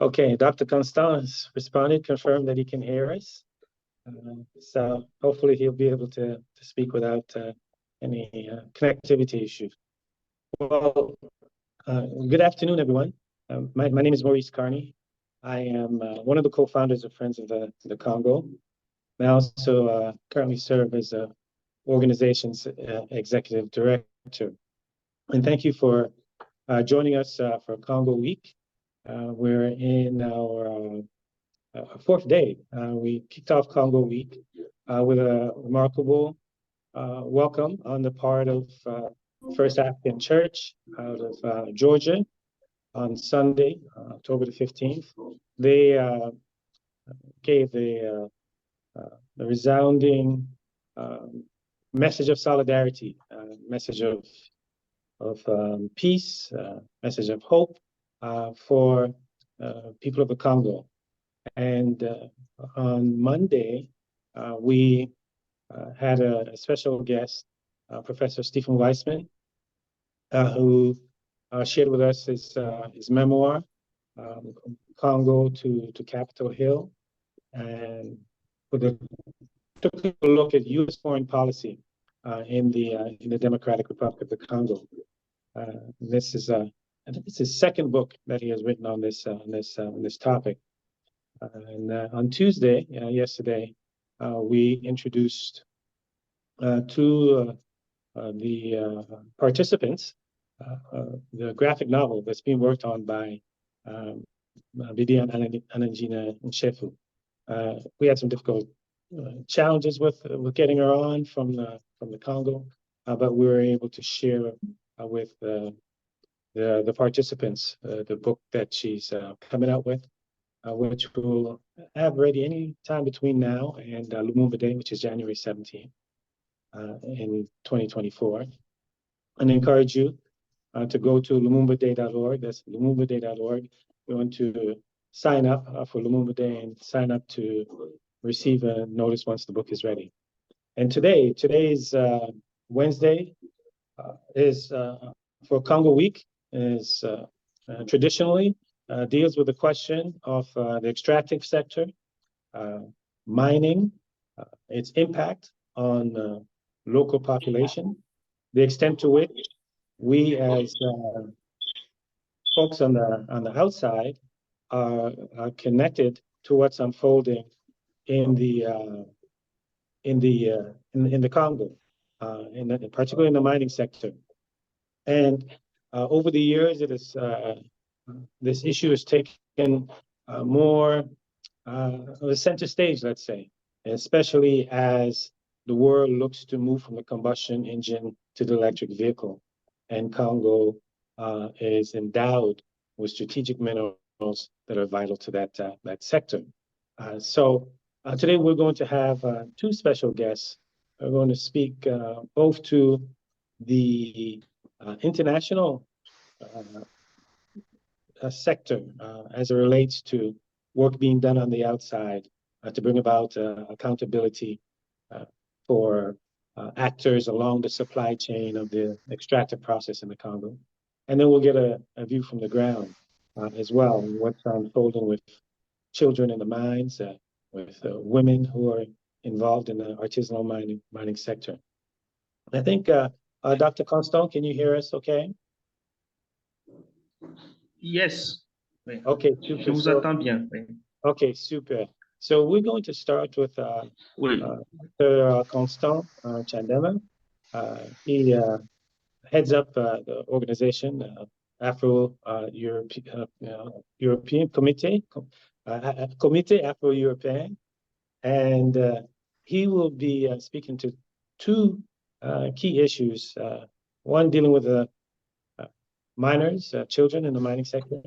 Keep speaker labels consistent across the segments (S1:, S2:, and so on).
S1: Okay, Dr. Constant has responded, confirmed that he can hear us. So hopefully he'll be able to speak without any connectivity issues. Well, good afternoon, everyone. My name is Maurice Carney. I am one of the co-founders of Friends of the Congo. I also currently serve as a organization's executive director. And thank you for joining us for Congo Week. We're in our fourth day. We kicked off Congo Week with a remarkable welcome on the part of First African Church out of Georgia on Sunday, October the 15th. They gave the resounding message of solidarity, message of peace, message of hope for people of the Congo. And on Monday, we had a special guest, Professor Stephen Weissman, who shared with us his memoir, Congo to Capitol Hill, and with took a look at U.S. foreign policy in the Democratic Republic of the Congo. This is I think it's his second book that he has written on this topic. And on Tuesday, yesterday, we introduced to the participants the graphic novel that's being worked on by Vivian Anangina Nshefu. We had some difficult challenges with getting her on from the Congo, but we were able to share with the participants the book that she's coming out with, which we'll have ready any time between now and Lumumba Day, which is January 17th in 2024. And encourage you to go to lumumbaday.org. That's lumumbaday.org. We want to sign up for Lumumba Day and sign up to receive a notice once the book is ready. And today's Wednesday is for Congo Week, is traditionally deals with the question of the extractive sector, mining, its impact on local population, the extent to which we as folks on the outside are connected to what's unfolding in the Congo, particularly in the mining sector. And over the years, it is this issue has taken more the center stage, let's say, especially as the world looks to move from the combustion engine to the electric vehicle. And Congo is endowed with strategic minerals that are vital to that sector. So today we're going to have two special guests. We're going to speak both to the international sector as it relates to work being done on the outside to bring about accountability for actors along the supply chain of the extractive process in the Congo. And then we'll get a view from the ground as well, what's unfolding with children in the mines, with women who are involved in the artisanal mining sector. I think, Dr. Constant, can you hear us okay?
S2: Yes.
S1: Okay, super.
S2: Je vous entends bien.
S1: Okay, super. So we're going to start with Dr. Constant Tchandema. He heads up the organization, AfroEuropeen Comite, Comite AfroEuropeen, and he will be speaking to two key issues. One dealing with the miners, children in the mining sector,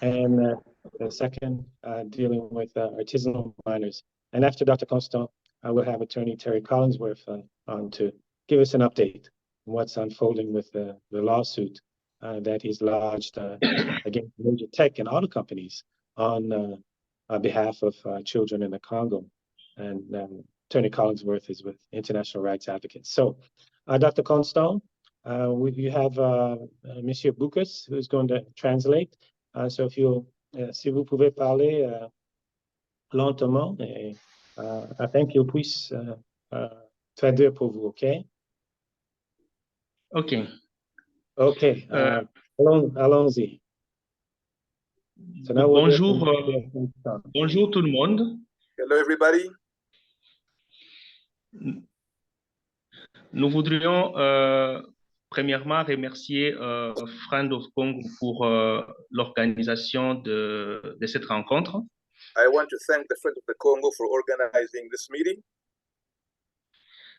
S1: and the second dealing with artisanal miners. And after Dr. Constant, I will have attorney Terry Collingsworth on to give us an update on what's unfolding with the lawsuit that he's lodged against major tech and auto companies on behalf of children in the Congo. And attorney Collingsworth is with International Rights Advocates. So, Dr. Constant, you have Monsieur Bucas, who's going to translate. So if you'll si vous pouvez parler lentement afin qu'ils puissent traduire pour vous, OK?
S2: OK.
S1: OK, allons-y. So now we'll
S2: Bonjour,
S1: get
S2: bonjour tout le monde.
S3: Hello, everybody.
S2: Nous voudrions premièrement remercier Friend of Congo pour l'organisation de cette rencontre.
S3: I want to thank the Friends of the Congo for organizing this meeting.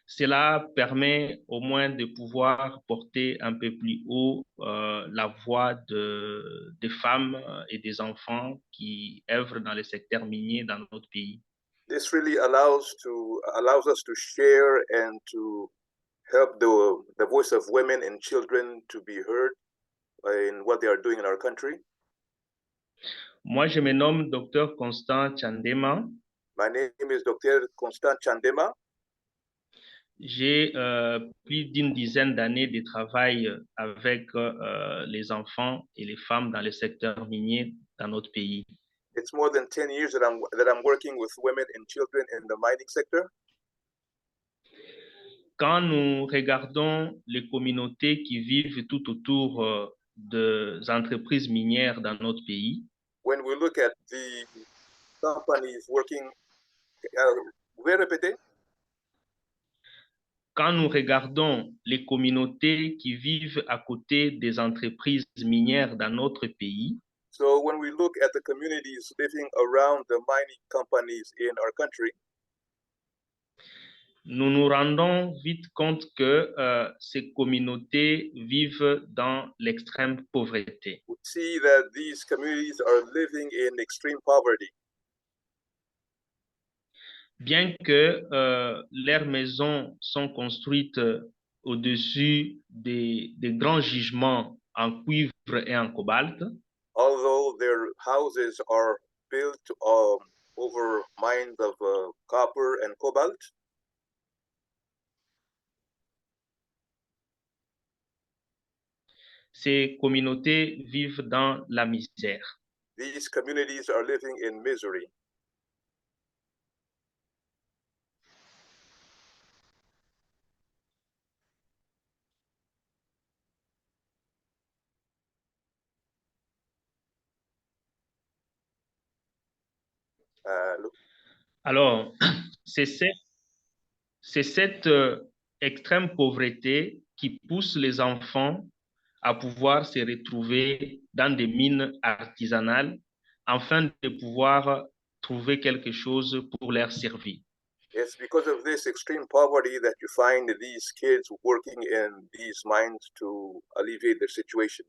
S2: Cela permet au moins de pouvoir porter un peu plus haut la voix des femmes et des enfants qui œuvrent dans le secteur minier dans notre pays.
S3: This really allows us to share and to help the voice of women and children to be heard in what they are doing in our country.
S2: Moi, je me nomme Dr Constant Tchandema.
S3: My name is Dr. Constant Tchandema.
S2: J'ai plus d'une dizaine d'années de travail avec les enfants et les femmes dans le secteur minier dans notre pays.
S3: It's more than 10 years that I'm working with women and children in the mining sector.
S2: Quand nous regardons les communautés qui vivent tout autour des entreprises minières dans notre pays,
S3: When we look at the companies working, vous pouvez répéter?
S2: quand nous regardons les communautés qui vivent à côté des entreprises minières dans notre pays,
S3: So when we look at the communities living around the mining companies in our country,
S2: nous nous rendons vite compte que ces communautés vivent dans l'extrême pauvreté.
S3: we see that these communities are living in extreme poverty.
S2: Bien que leurs maisons sont construites au-dessus des grands gisements en cuivre et en cobalt,
S3: Although their houses are built over mines of copper and cobalt,
S2: ces communautés vivent dans la misère.
S3: these communities are living in misery. Look,
S2: Alors, c'est cette extrême pauvreté qui pousse les enfants à pouvoir se retrouver dans des mines artisanales afin de pouvoir trouver quelque chose pour leur servir.
S3: it's because of this extreme poverty that you find these kids working in these mines to alleviate their situation.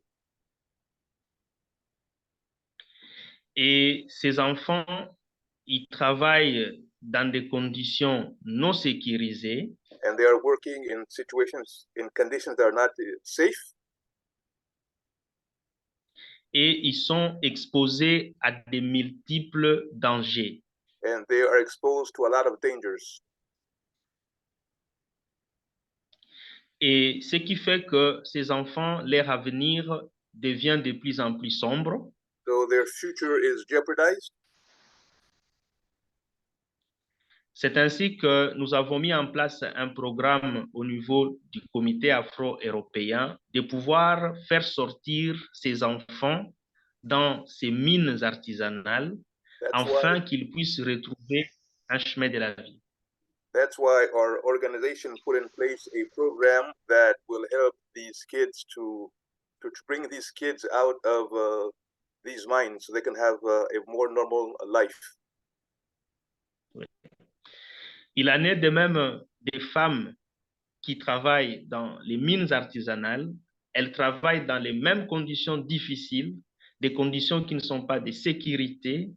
S2: Et ces enfants, ils travaillent dans des conditions non sécurisées
S3: And they are working in conditions that are not safe,
S2: et ils sont exposés à de multiples dangers.
S3: and they are exposed to a lot of dangers.
S2: Et ce qui fait que ces enfants, leur avenir devient de plus en plus sombre.
S3: So their future is jeopardized.
S2: C'est ainsi que nous avons mis en place un programme au niveau du Comité AfroEuropeen de pouvoir faire sortir ces enfants dans ces mines artisanales afin qu'ils puissent retrouver un chemin de la vie.
S3: That's why our organization put in place a program that will help these kids to bring these kids out of these mines so they can have a more normal life.
S2: Il en est de même des femmes qui travaillent dans les mines artisanales. Elles travaillent dans les mêmes conditions difficiles, des conditions qui ne sont pas de sécurité,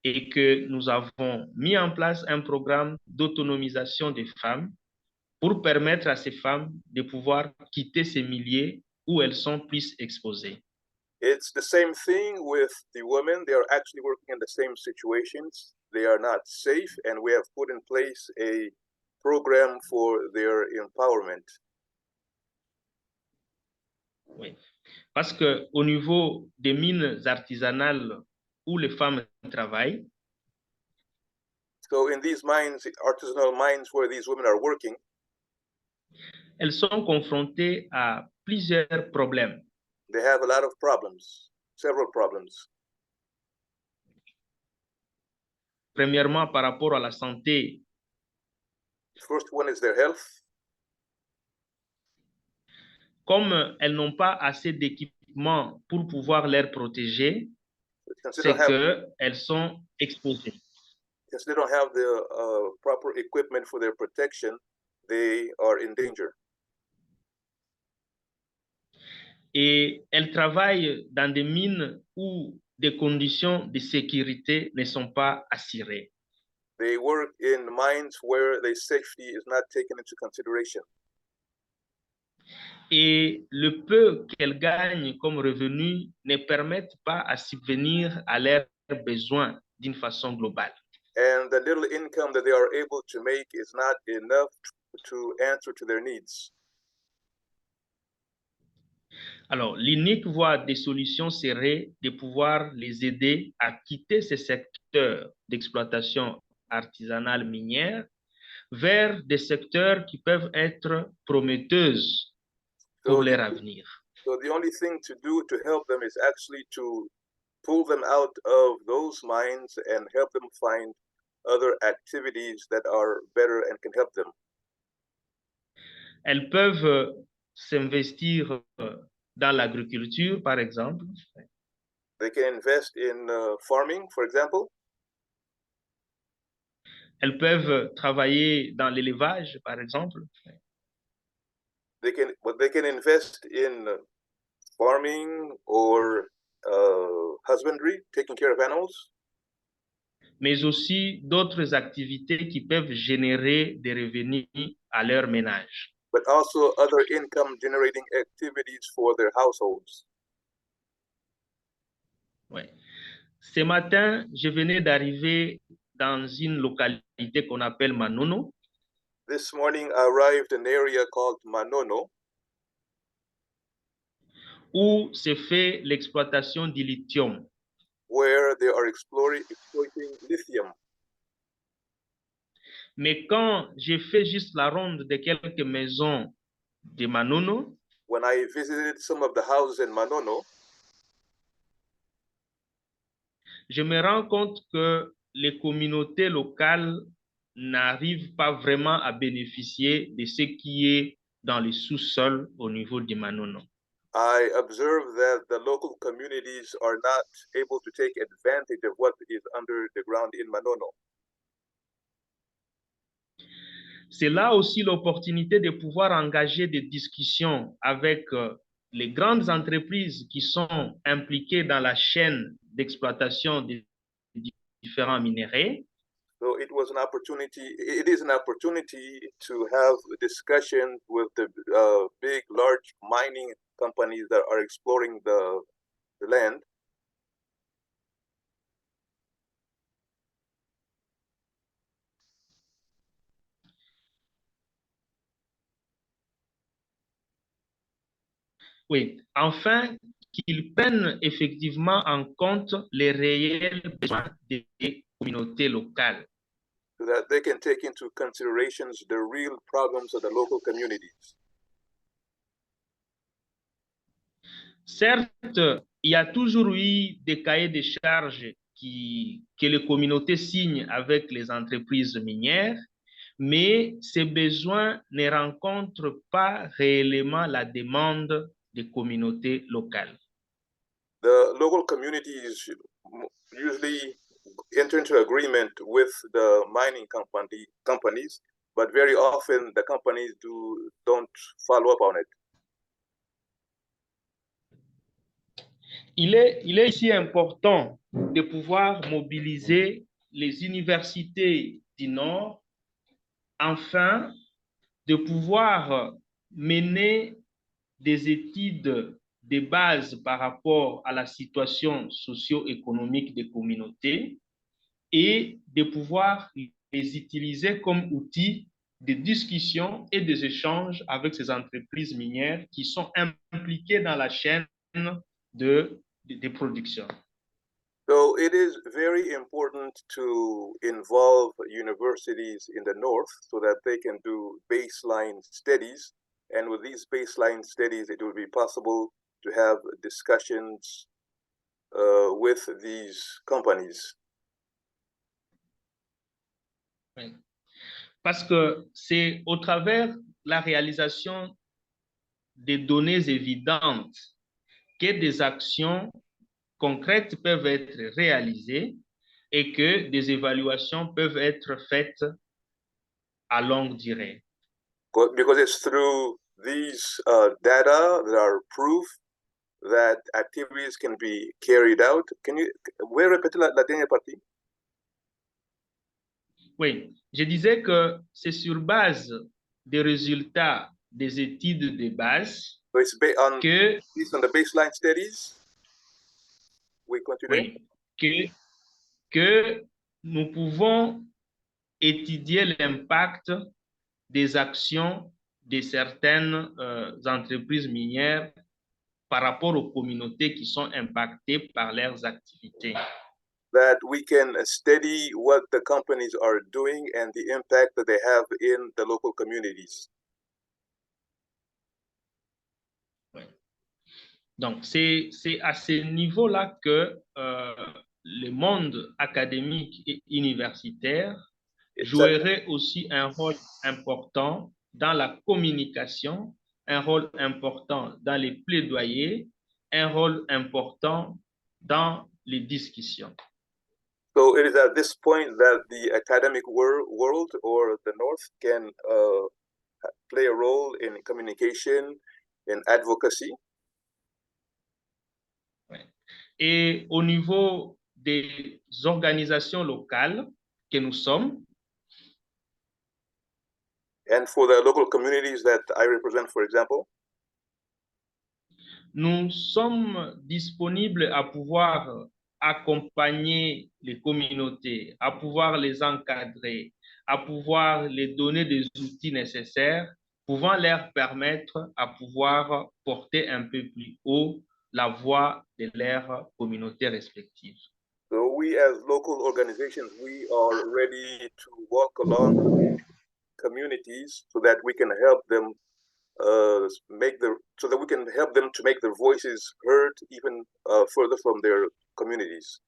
S2: et que nous avons mis en place un programme d'autonomisation des femmes pour permettre à ces femmes de pouvoir quitter ces milieux où elles sont plus exposées.
S3: It's the same thing with the women. They are actually working in the same situations. They are not safe, and we have put in place a program for their empowerment.
S2: Oui. Parce qu'au niveau des mines artisanales où les femmes travaillent,
S3: So in these mines, artisanal mines where these women are working,
S2: elles sont confrontées à plusieurs problèmes.
S3: they have a lot of problems, several problems.
S2: Premièrement, par rapport à la santé,
S3: The first one is their health.
S2: comme elles n'ont pas assez d'équipement pour pouvoir les protéger,
S3: Since they
S2: c'est
S3: don't have,
S2: qu'elles sont exposées.
S3: since they don't have the proper equipment for their protection, they are in danger.
S2: Et elles travaillent dans des mines où des conditions de sécurité ne sont pas assurées.
S3: They work in mines where their safety is not taken into consideration.
S2: Et le peu qu'elles gagnent comme revenu ne permettent pas à subvenir à leurs besoins d'une façon globale.
S3: And the little income that they are able to make is not enough to answer to their needs.
S2: Alors, l'unique voie des solutions serait de pouvoir les aider à quitter ces secteurs d'exploitation artisanale minière vers des secteurs qui peuvent être prometteuses pour leur avenir.
S3: So the only thing to do to help them is actually to pull them out of those mines and help them find other activities that are better and can help them.
S2: Elles peuvent s'investir dans l'agriculture, par exemple.
S3: They can invest in farming, for example.
S2: Elles peuvent travailler dans l'élevage, par exemple.
S3: They can invest in farming or husbandry, taking care of animals.
S2: Mais aussi d'autres activités qui peuvent générer des revenus à leur ménage.
S3: But also other income generating activities for their households.
S2: Ouais. Ce matin, je venais d'arriver dans une localité qu'on appelle Manono.
S3: This morning I arrived in an area called Manono,
S2: où se fait l'exploitation du lithium.
S3: where they are exploiting lithium.
S2: Mais quand j'ai fait juste la ronde de quelques maisons de Manono,
S3: When I visited some of the houses in Manono,
S2: je me rends compte que les communautés locales n'arrivent pas vraiment à bénéficier de ce qui est dans le sous-sol au niveau de Manono.
S3: I observed that the local communities are not able to take advantage of what is under the ground in Manono.
S2: C'est là aussi l'opportunité de pouvoir engager des discussions avec les grandes entreprises qui sont impliquées dans la chaîne d'exploitation des différents minéraux.
S3: So it was an opportunity. It is an opportunity to have discussions with the big, large mining companies that are exploring the land.
S2: Oui, enfin, qu'ils prennent effectivement en compte les réels besoins des communautés locales.
S3: So that they can take into considerations the real problems of the local communities.
S2: Certes, il y a toujours eu des cahiers de charges que les communautés signent avec les entreprises minières, mais ces besoins ne rencontrent pas réellement la demande des communautés locales.
S3: The local communities usually enter into agreement with the mining companies, but very often the companies don't follow up on it.
S2: Il est ici important de pouvoir mobiliser les universités du Nord afin de pouvoir mener des études de base par rapport à la situation socio-économique des communautés et de pouvoir les utiliser comme outils de discussion et des échanges avec ces entreprises minières qui sont impliquées dans la chaîne de production.
S3: So it is very important to involve universities in the north so that they can do baseline studies. And with these baseline studies, it will be possible to have discussions with these companies.
S2: Oui. Parce que c'est au travers la réalisation des données évidentes que des actions concrètes peuvent être réalisées et que des évaluations peuvent être faites à longue durée.
S3: Because it's through these data that are proof that activities can be carried out. Can you répéter la dernière partie?
S2: Oui, je disais que c'est sur base des résultats des études de base
S3: So it's based on the baseline studies. We continue.
S2: Oui, que nous pouvons étudier l'impact des actions de certaines entreprises minières par rapport aux communautés qui sont impactées par leurs activités.
S3: That we can study what the companies are doing and the impact that they have in the local communities.
S2: Donc, c'est à ce niveau-là que le monde académique et universitaire jouerait aussi un rôle important dans la communication, un rôle important dans les plaidoyers, un rôle important dans les discussions.
S3: So it is at this point that the academic world or the North can play a role in communication, in advocacy.
S2: Et au niveau des organisations locales que nous sommes,
S3: and for the local communities that I represent, for example,
S2: nous sommes disponibles à pouvoir accompagner les communautés, à pouvoir les encadrer, à pouvoir les donner des outils nécessaires, pouvant leur permettre à pouvoir porter un peu plus haut la voix de leurs communautés respectives.
S3: So we as local organizations, we are ready to walk along communities so that we can help them so that we can help them to make their voices heard even further from their communities.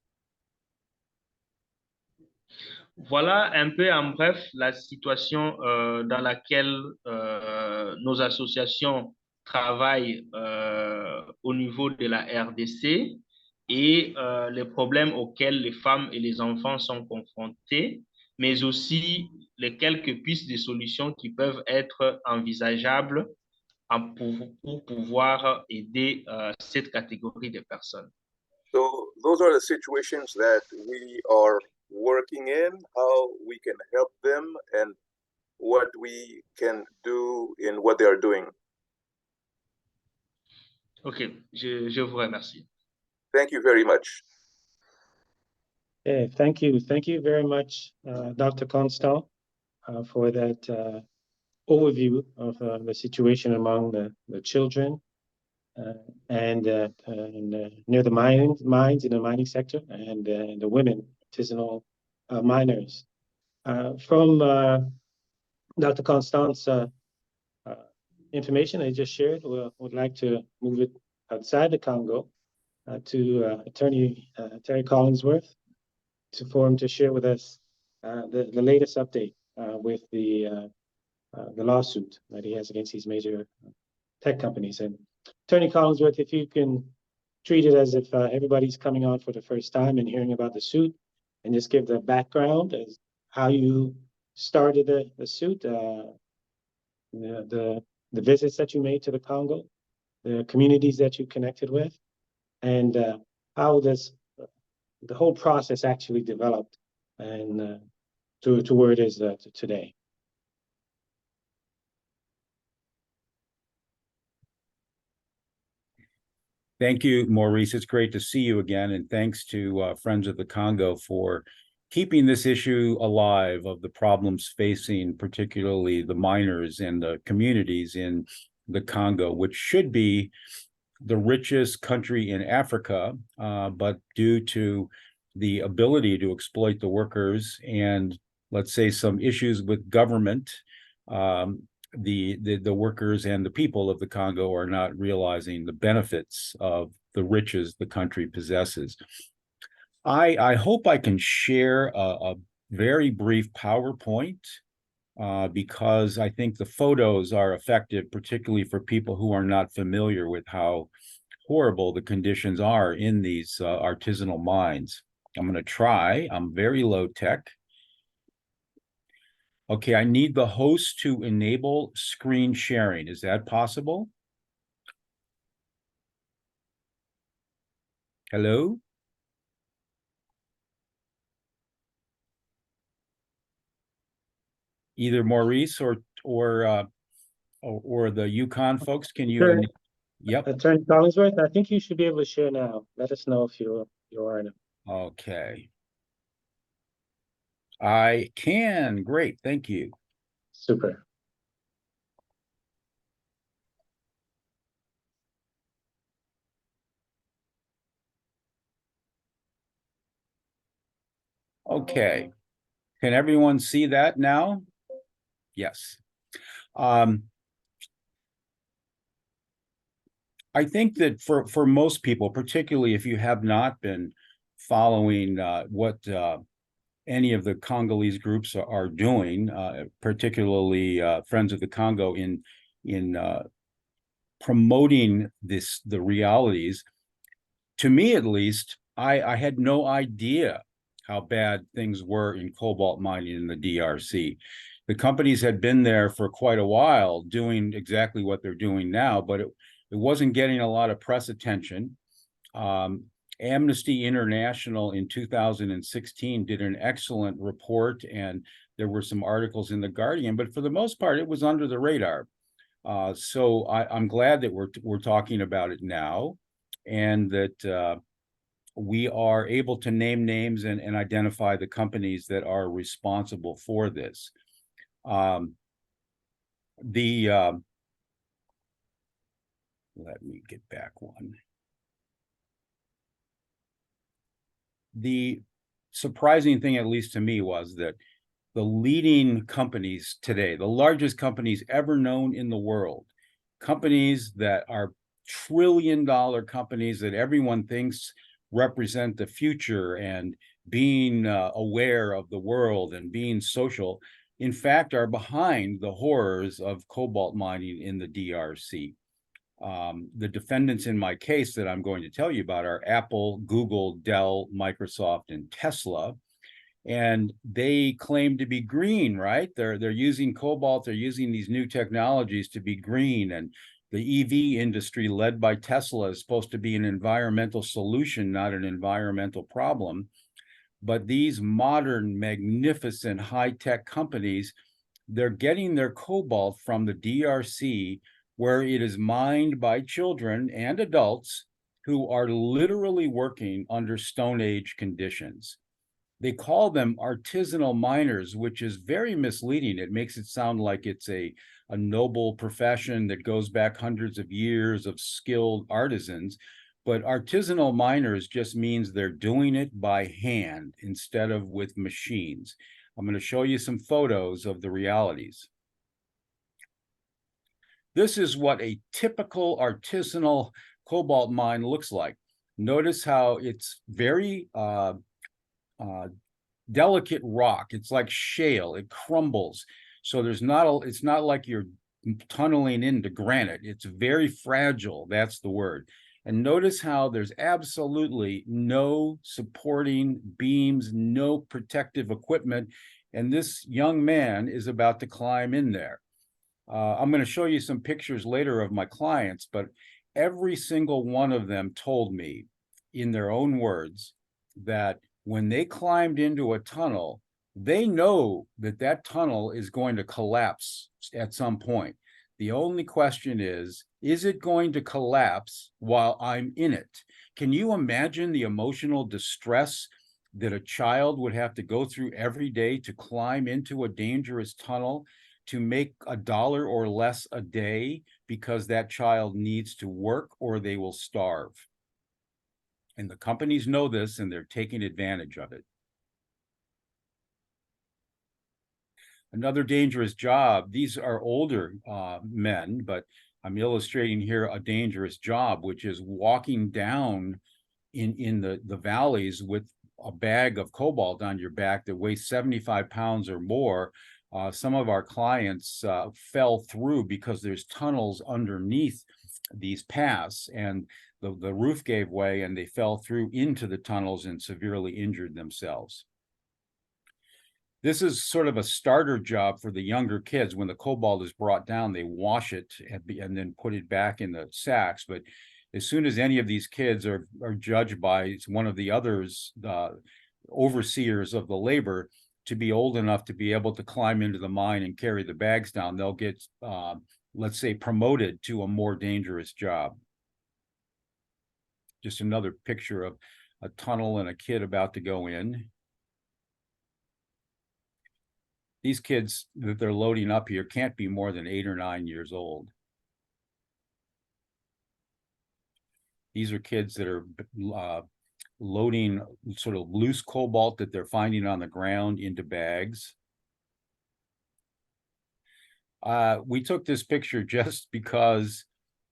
S2: Voilà un peu en bref la situation dans laquelle nos associations travaillent au niveau de la RDC et les problèmes auxquels les femmes et les enfants sont confrontés, mais aussi les quelques pistes de solutions qui peuvent être envisageables pour pouvoir aider cette catégorie de personnes.
S3: So those are the situations that we are working in, how we can help them, and what we can do in what they are doing.
S2: OK, je vous remercie.
S3: Thank you very much.
S1: Okay, thank you. Thank you very much, Dr. Constant, for that overview of the situation among the children and near the mines in the mining sector and the women, artisanal miners. From Dr. Constant's information I just shared, we would like to move it outside the Congo to Attorney Terry Collingsworth for him to share with us the latest update with the lawsuit that he has against these major tech companies. And Attorney Collingsworth, if you can treat it as if everybody's coming on for the first time and hearing about the suit, and just give the background as how you started the suit, the visits that you made to the Congo, the communities that you connected with, and how this the whole process actually developed and to where it is today.
S4: Thank you, Maurice. It's great to see you again. And thanks to Friends of the Congo for keeping this issue alive of the problems facing particularly the miners and the communities in the Congo, which should be the richest country in Africa, but due to the ability to exploit the workers and, let's say, some issues with government, the workers and the people of the Congo are not realizing the benefits of the riches the country possesses. I hope I can share a very brief PowerPoint because I think the photos are effective, particularly for people who are not familiar with how horrible the conditions are in these artisanal mines. I'm going to try. I'm very low tech. Okay, I need the host to enable screen sharing. Is that possible? Hello? Either Maurice or the Yukon folks, can you?
S1: Sure.
S4: Yep.
S1: Attorney Collingsworth, I think you should be able to share now. Let us know if you are now.
S4: Okay. I can. Great. Thank you.
S1: Super.
S4: Okay. Can everyone see that now? Yes. I think that for most people, particularly if you have not been following what any of the Congolese groups are doing, particularly Friends of the Congo in promoting the realities, to me at least, I had no idea how bad things were in cobalt mining in the DRC. The companies had been there for quite a while doing exactly what they're doing now, but it wasn't getting a lot of press attention. Amnesty International in 2016 did an excellent report, and there were some articles in The Guardian, but for the most part, it was under the radar. So I'm glad that we're talking about it now, and that we are able to name names and identify the companies that are responsible for this. Let me get back one. The surprising thing, at least to me, was that the leading companies today, the largest companies ever known in the world, companies that are trillion-dollar companies that everyone thinks represent the future and being aware of the world and being social, in fact, are behind the horrors of cobalt mining in the DRC. The defendants in my case that I'm going to tell you about are Apple, Google, Dell, Microsoft, and Tesla. And they claim to be green, right? They're using cobalt, they're using these new technologies to be green. And the EV industry led by Tesla is supposed to be an environmental solution, not an environmental problem. But these modern, magnificent, high-tech companies, they're getting their cobalt from the DRC, where it is mined by children and adults who are literally working under Stone Age conditions. They call them artisanal miners, which is very misleading. It makes it sound like it's a noble profession that goes back hundreds of years of skilled artisans. But artisanal miners just means they're doing it by hand instead of with machines. I'm going to show you some photos of the realities. This is what a typical artisanal cobalt mine looks like. Notice how it's very delicate rock. It's like shale. It crumbles. So it's not like you're tunneling into granite. It's very fragile. That's the word. And notice how there's absolutely no supporting beams, no protective equipment. And this young man is about to climb in there. I'm going to show you some pictures later of my clients, but every single one of them told me in their own words that when they climbed into a tunnel, they know that that tunnel is going to collapse at some point. The only question is it going to collapse while I'm in it? Can you imagine the emotional distress that a child would have to go through every day to climb into a dangerous tunnel, to make $1 or less a day because that child needs to work or they will starve. And the companies know this and they're taking advantage of it. Another dangerous job, these are older men, but I'm illustrating here a dangerous job, which is walking down in the valleys with a bag of cobalt on your back that weighs 75 pounds or more. Some of our clients fell through because there's tunnels underneath these paths, and the roof gave way and they fell through into the tunnels and severely injured themselves. This is sort of a starter job for the younger kids. When the cobalt is brought down, they wash it and then put it back in the sacks. But as soon as any of these kids are judged by one of the others, overseers of the labor, to be old enough to be able to climb into the mine and carry the bags down, they'll get, let's say, promoted to a more dangerous job. Just another picture of a tunnel and a kid about to go in. These kids that they're loading up here can't be more than 8 or 9 years old. These are kids that are loading sort of loose cobalt that they're finding on the ground into bags. We took this picture just because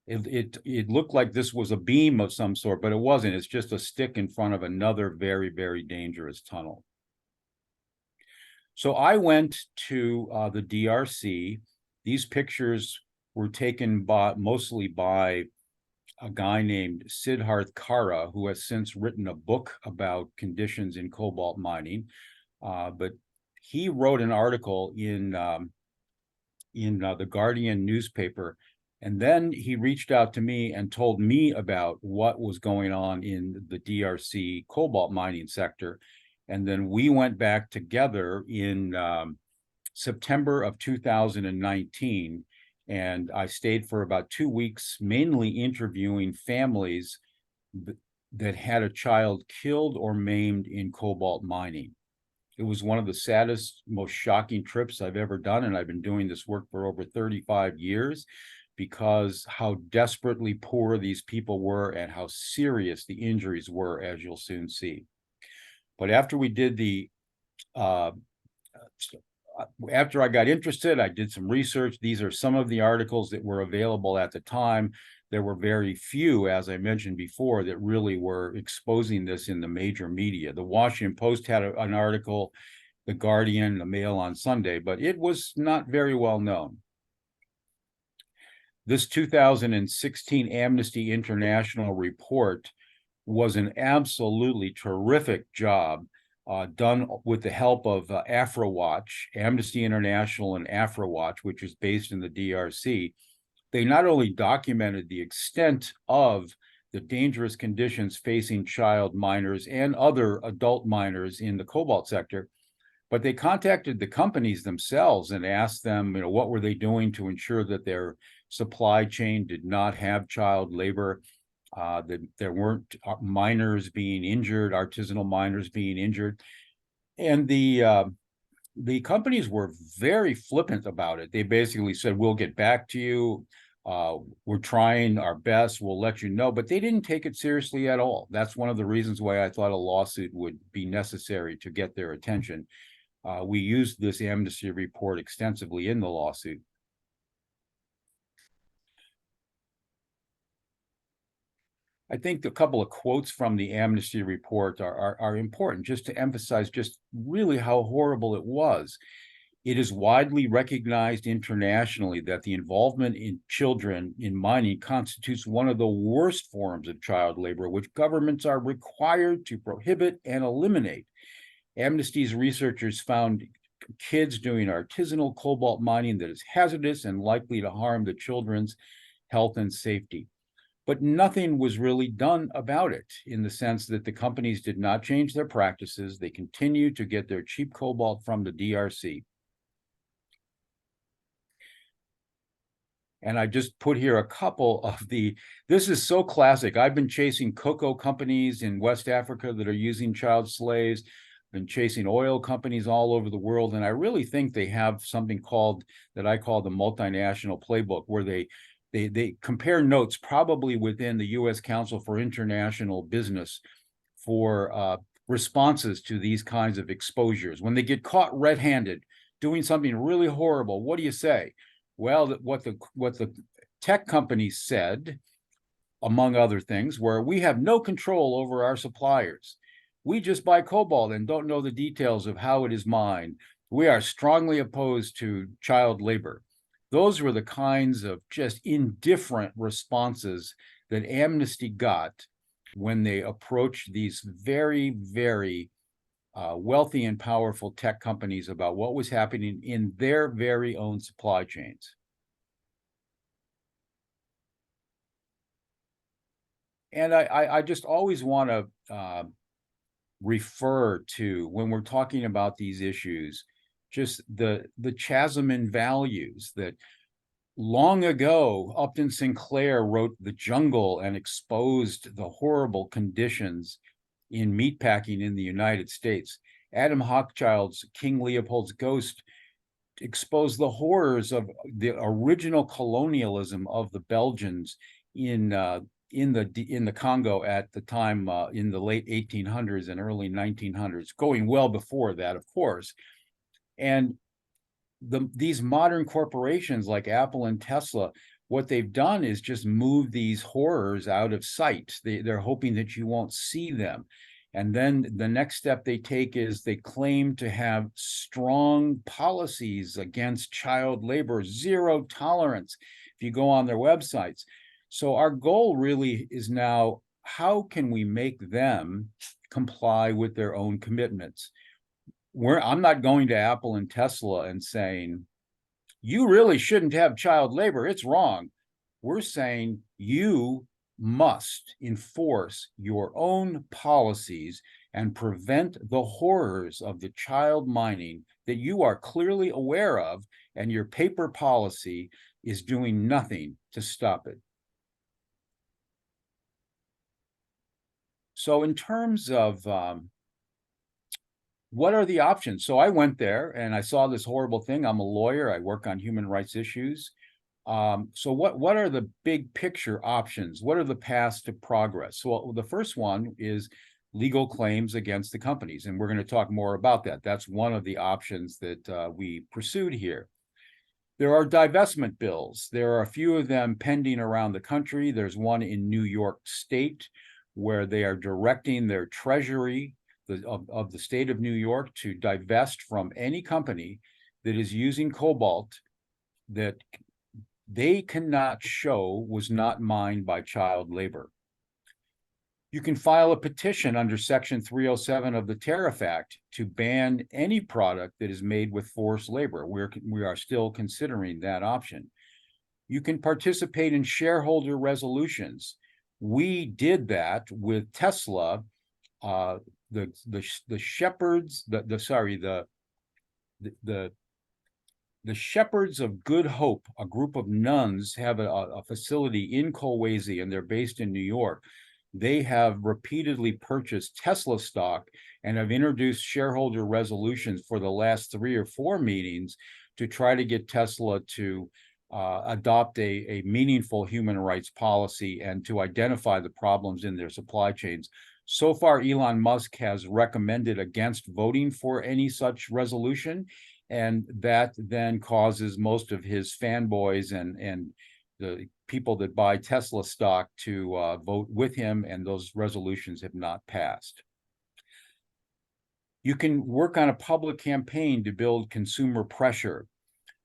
S4: it looked like this was a beam of some sort, but it wasn't. It's just a stick in front of another very, very dangerous tunnel. So I went to the DRC. These pictures were taken mostly by a guy named Siddharth Kara, who has since written a book about conditions in cobalt mining. But he wrote an article in the Guardian newspaper, and then he reached out to me and told me about what was going on in the DRC cobalt mining sector. And then we went back together in September of 2019, and I stayed for about 2 weeks, mainly interviewing families that had a child killed or maimed in cobalt mining. It was one of the saddest, most shocking trips I've ever done, and I've been doing this work for over 35 years because how desperately poor these people were and how serious the injuries were, as you'll soon see. But after we did after I got interested, I did some research. These are some of the articles that were available at the time. There were very few, as I mentioned before, that really were exposing this in the major media. The Washington Post had an article, The Guardian, the Mail on Sunday, but it was not very well known. This 2016 Amnesty International report was an absolutely terrific job done with the help of AfroWatch, Amnesty International and AfroWatch, which is based in the DRC. They not only documented the extent of the dangerous conditions facing child miners and other adult miners in the cobalt sector, but they contacted the companies themselves and asked them, what were they doing to ensure that their supply chain did not have child labor, that there weren't miners being injured, artisanal miners being injured. And the companies were very flippant about it. They basically said, we'll get back to you. We're trying our best. We'll let you know. But they didn't take it seriously at all. That's one of the reasons why I thought a lawsuit would be necessary to get their attention. We used this amnesty report extensively in the lawsuit. I think a couple of quotes from the amnesty report are important just to emphasize just really how horrible it was. It is widely recognized internationally that the involvement in children in mining constitutes one of the worst forms of child labor, which governments are required to prohibit and eliminate. Amnesty's researchers found kids doing artisanal cobalt mining that is hazardous and likely to harm the children's health and safety. But nothing was really done about it in the sense that the companies did not change their practices. They continued to get their cheap cobalt from the DRC. And I just put here a couple of this is so classic. I've been chasing cocoa companies in West Africa that are using child slaves. been chasing oil companies all over the world. And I really think they have something that I call the multinational playbook, where they compare notes probably within the U.S. Council for International Business for responses to these kinds of exposures. When they get caught red-handed doing something really horrible, what do you say? Well, what the tech companies said, among other things, were, we have no control over our suppliers. We just buy cobalt and don't know the details of how it is mined. We are strongly opposed to child labor. Those were the kinds of just indifferent responses that Amnesty got when they approached these very, very wealthy and powerful tech companies about what was happening in their very own supply chains. And I just always want to refer to, when we're talking about these issues, just the chasm in values that long ago, Upton Sinclair wrote The Jungle and exposed the horrible conditions in meatpacking in the United States. Adam Hochschild's King Leopold's Ghost exposed the horrors of the original colonialism of the Belgians in the Congo at the time, in the late 1800s and early 1900s, going well before that, of course. And these modern corporations like Apple and Tesla, what they've done is just move these horrors out of sight. They're hoping that you won't see them. And then the next step they take is they claim to have strong policies against child labor, zero tolerance, if you go on their websites. So our goal really is now, how can we make them comply with their own commitments? I'm not going to Apple and Tesla and saying, you really shouldn't have child labor, it's wrong. We're saying you must enforce your own policies and prevent the horrors of the child mining that you are clearly aware of, and your paper policy is doing nothing to stop it. So in terms of what are the options? So I went there and I saw this horrible thing. I'm a lawyer. I work on human rights issues. So what are the big picture options? What are the paths to progress? So the first one is legal claims against the companies, and we're going to talk more about that. That's one of the options that we pursued here. There are divestment bills. There are a few of them pending around the country. There's one in New York State where they are directing their treasury of the state of New York to divest from any company that is using cobalt that they cannot show was not mined by child labor. You can file a petition under Section 307 of the Tariff Act to ban any product that is made with forced labor. We are still considering that option. You can participate in shareholder resolutions. We did that with Tesla. The Shepherds of Good Hope, a group of nuns, have a facility in Colwezi, and they're based in New York. They have repeatedly purchased Tesla stock and have introduced shareholder resolutions for the last 3 or 4 meetings to try to get Tesla to adopt a meaningful human rights policy and to identify the problems in their supply chains. So far, Elon Musk has recommended against voting for any such resolution, and that then causes most of his fanboys and the people that buy Tesla stock to vote with him, and those resolutions have not passed. You can work on a public campaign to build consumer pressure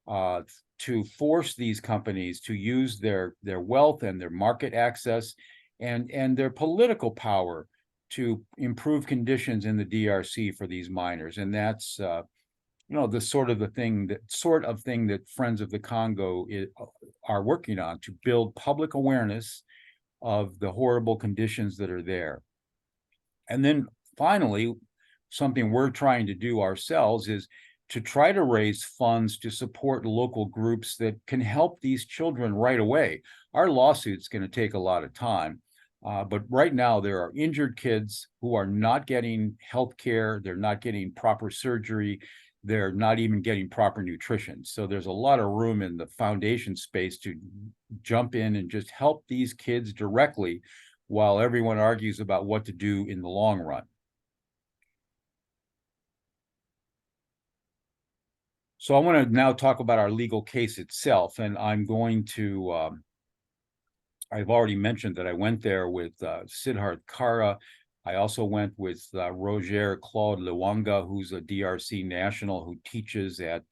S4: to force these companies to use their wealth and their market access and their political power to improve conditions in the DRC for these miners. And that's the sort of thing that Friends of the Congo are working on, to build public awareness of the horrible conditions that are there. And then finally, something we're trying to do ourselves is to try to raise funds to support local groups that can help these children right away. Our lawsuit's going to take a lot of time, But right now, there are injured kids who are not getting health care. They're not getting proper surgery. They're not even getting proper nutrition. So there's a lot of room in the foundation space to jump in and just help these kids directly while everyone argues about what to do in the long run. So I want to now talk about our legal case itself, and I'm going to, I've already mentioned that I went there with Siddharth Kara. I also went with Roger Claude Lewanga, who's a DRC national who teaches at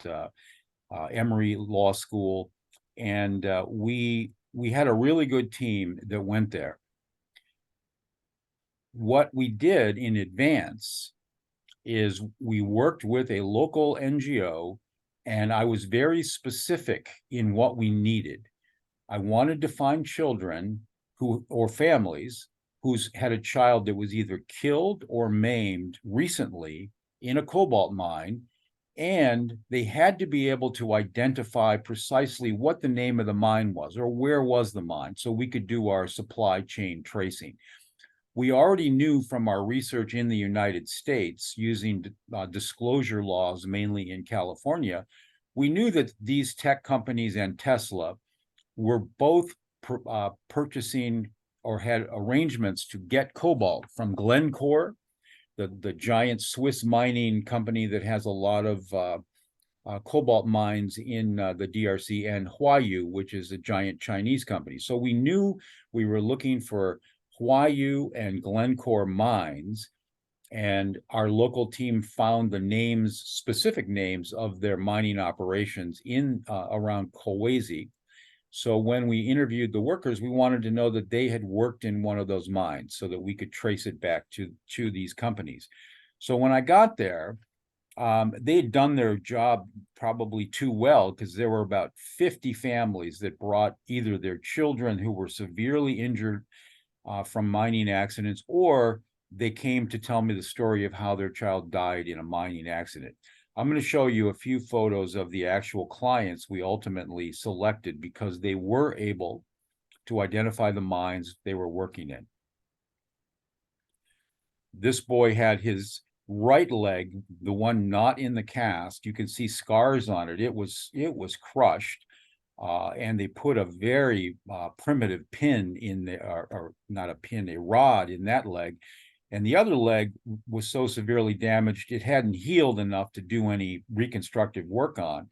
S4: Emory Law School. And we had a really good team that went there. What we did in advance is we worked with a local NGO, and I was very specific in what we needed. I wanted to find children who, or families who's had a child that was either killed or maimed recently in a cobalt mine, and they had to be able to identify precisely what the name of the mine was or where was the mine so we could do our supply chain tracing. We already knew from our research in the United States using disclosure laws, mainly in California, we knew that these tech companies and Tesla were both purchasing or had arrangements to get cobalt from Glencore, the giant Swiss mining company that has a lot of cobalt mines in the DRC, and Huayu, which is a giant Chinese company. So we knew we were looking for Huayu and Glencore mines, and our local team found the names, specific names of their mining operations in around Kolwezi. So when we interviewed the workers, we wanted to know that they had worked in one of those mines so that we could trace it back to these companies. So when I got there, they had done their job probably too well, because there were about 50 families that brought either their children who were severely injured from mining accidents, or they came to tell me the story of how their child died in a mining accident. I'm going to show you a few photos of the actual clients we ultimately selected because they were able to identify the mines they were working in. This boy had his right leg, the one not in the cast. You can see scars on it. It was crushed, and they put a very primitive pin in the, or not a pin, a rod in that leg. And the other leg was so severely damaged, it hadn't healed enough to do any reconstructive work on.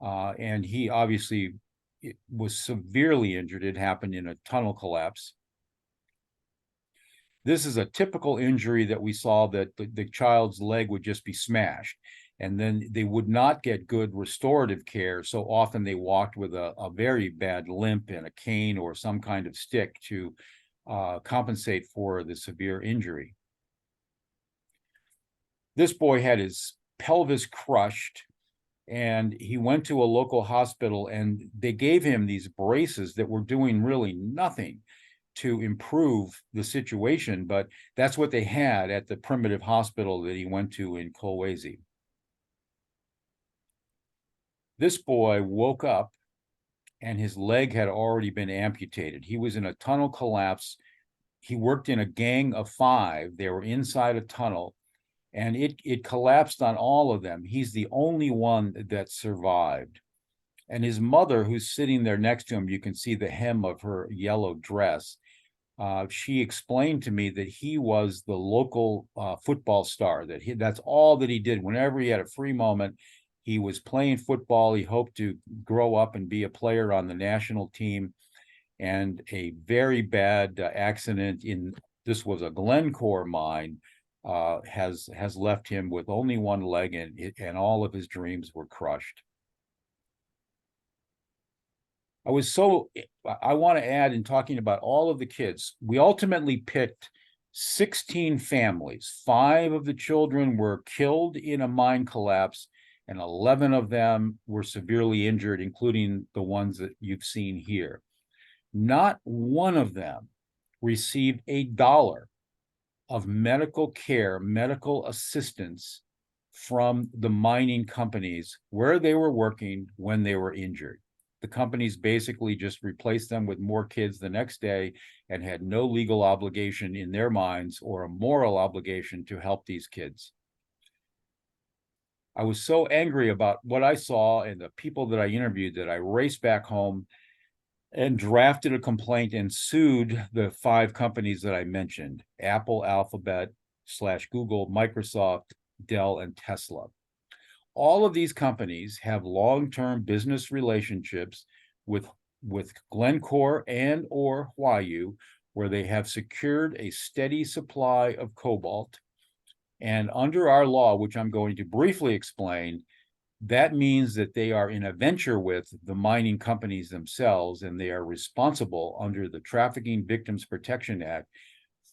S4: And he obviously was severely injured. It happened in a tunnel collapse. This is a typical injury that we saw, that the child's leg would just be smashed, and then they would not get good restorative care. So often they walked with a very bad limp and a cane or some kind of stick to compensate for the severe injury. This boy had his pelvis crushed, and he went to a local hospital, and they gave him these braces that were doing really nothing to improve the situation, but that's what they had at the primitive hospital that he went to in Kolwezi. This boy woke up and his leg had already been amputated. He was in a tunnel collapse. He worked in a gang of 5. They were inside a tunnel, and it collapsed on all of them. He's the only one that survived. And his mother, who's sitting there next to him, you can see the hem of her yellow dress. She explained to me that he was the local football star, that's all that he did. Whenever he had a free moment, he was playing football. He hoped to grow up and be a player on the national team. And a very bad accident this was a Glencore mine, has left him with only one leg, and all of his dreams were crushed. I want to add, in talking about all of the kids, we ultimately picked 16 families. 5 of the children were killed in a mine collapse, and 11 of them were severely injured, including the ones that you've seen here. Not one of them received $1 of medical care, medical assistance from the mining companies where they were working when they were injured. The companies basically just replaced them with more kids the next day and had no legal obligation in their minds or a moral obligation to help these kids. I was so angry about what I saw and the people that I interviewed that I raced back home and drafted a complaint and sued the 5 companies that I mentioned: Apple, Alphabet, / Google, Microsoft, Dell, and Tesla. All of these companies have long-term business relationships with Glencore and or Huayu, where they have secured a steady supply of cobalt. And under our law, which I'm going to briefly explain, that means that they are in a venture with the mining companies themselves, and they are responsible under the Trafficking Victims Protection Act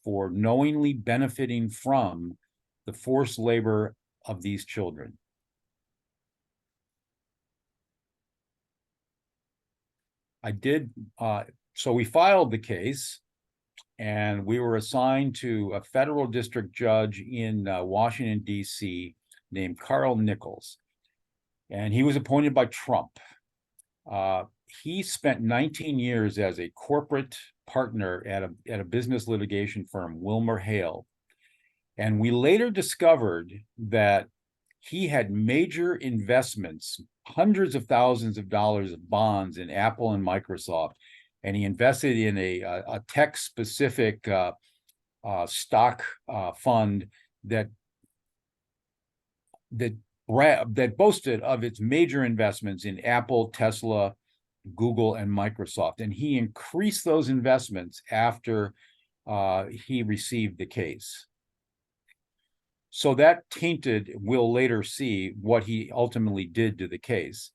S4: for knowingly benefiting from the forced labor of these children. So we filed the case, and we were assigned to a federal district judge in Washington, D.C., named Carl Nichols. And he was appointed by Trump. He spent 19 years as a corporate partner at a business litigation firm, Wilmer Hale. And we later discovered that he had major investments, hundreds of thousands of dollars of bonds in Apple and Microsoft, and he invested in a tech-specific stock fund that boasted of its major investments in Apple, Tesla, Google, and Microsoft. And he increased those investments after he received the case. So that tainted, we'll later see what he ultimately did to the case.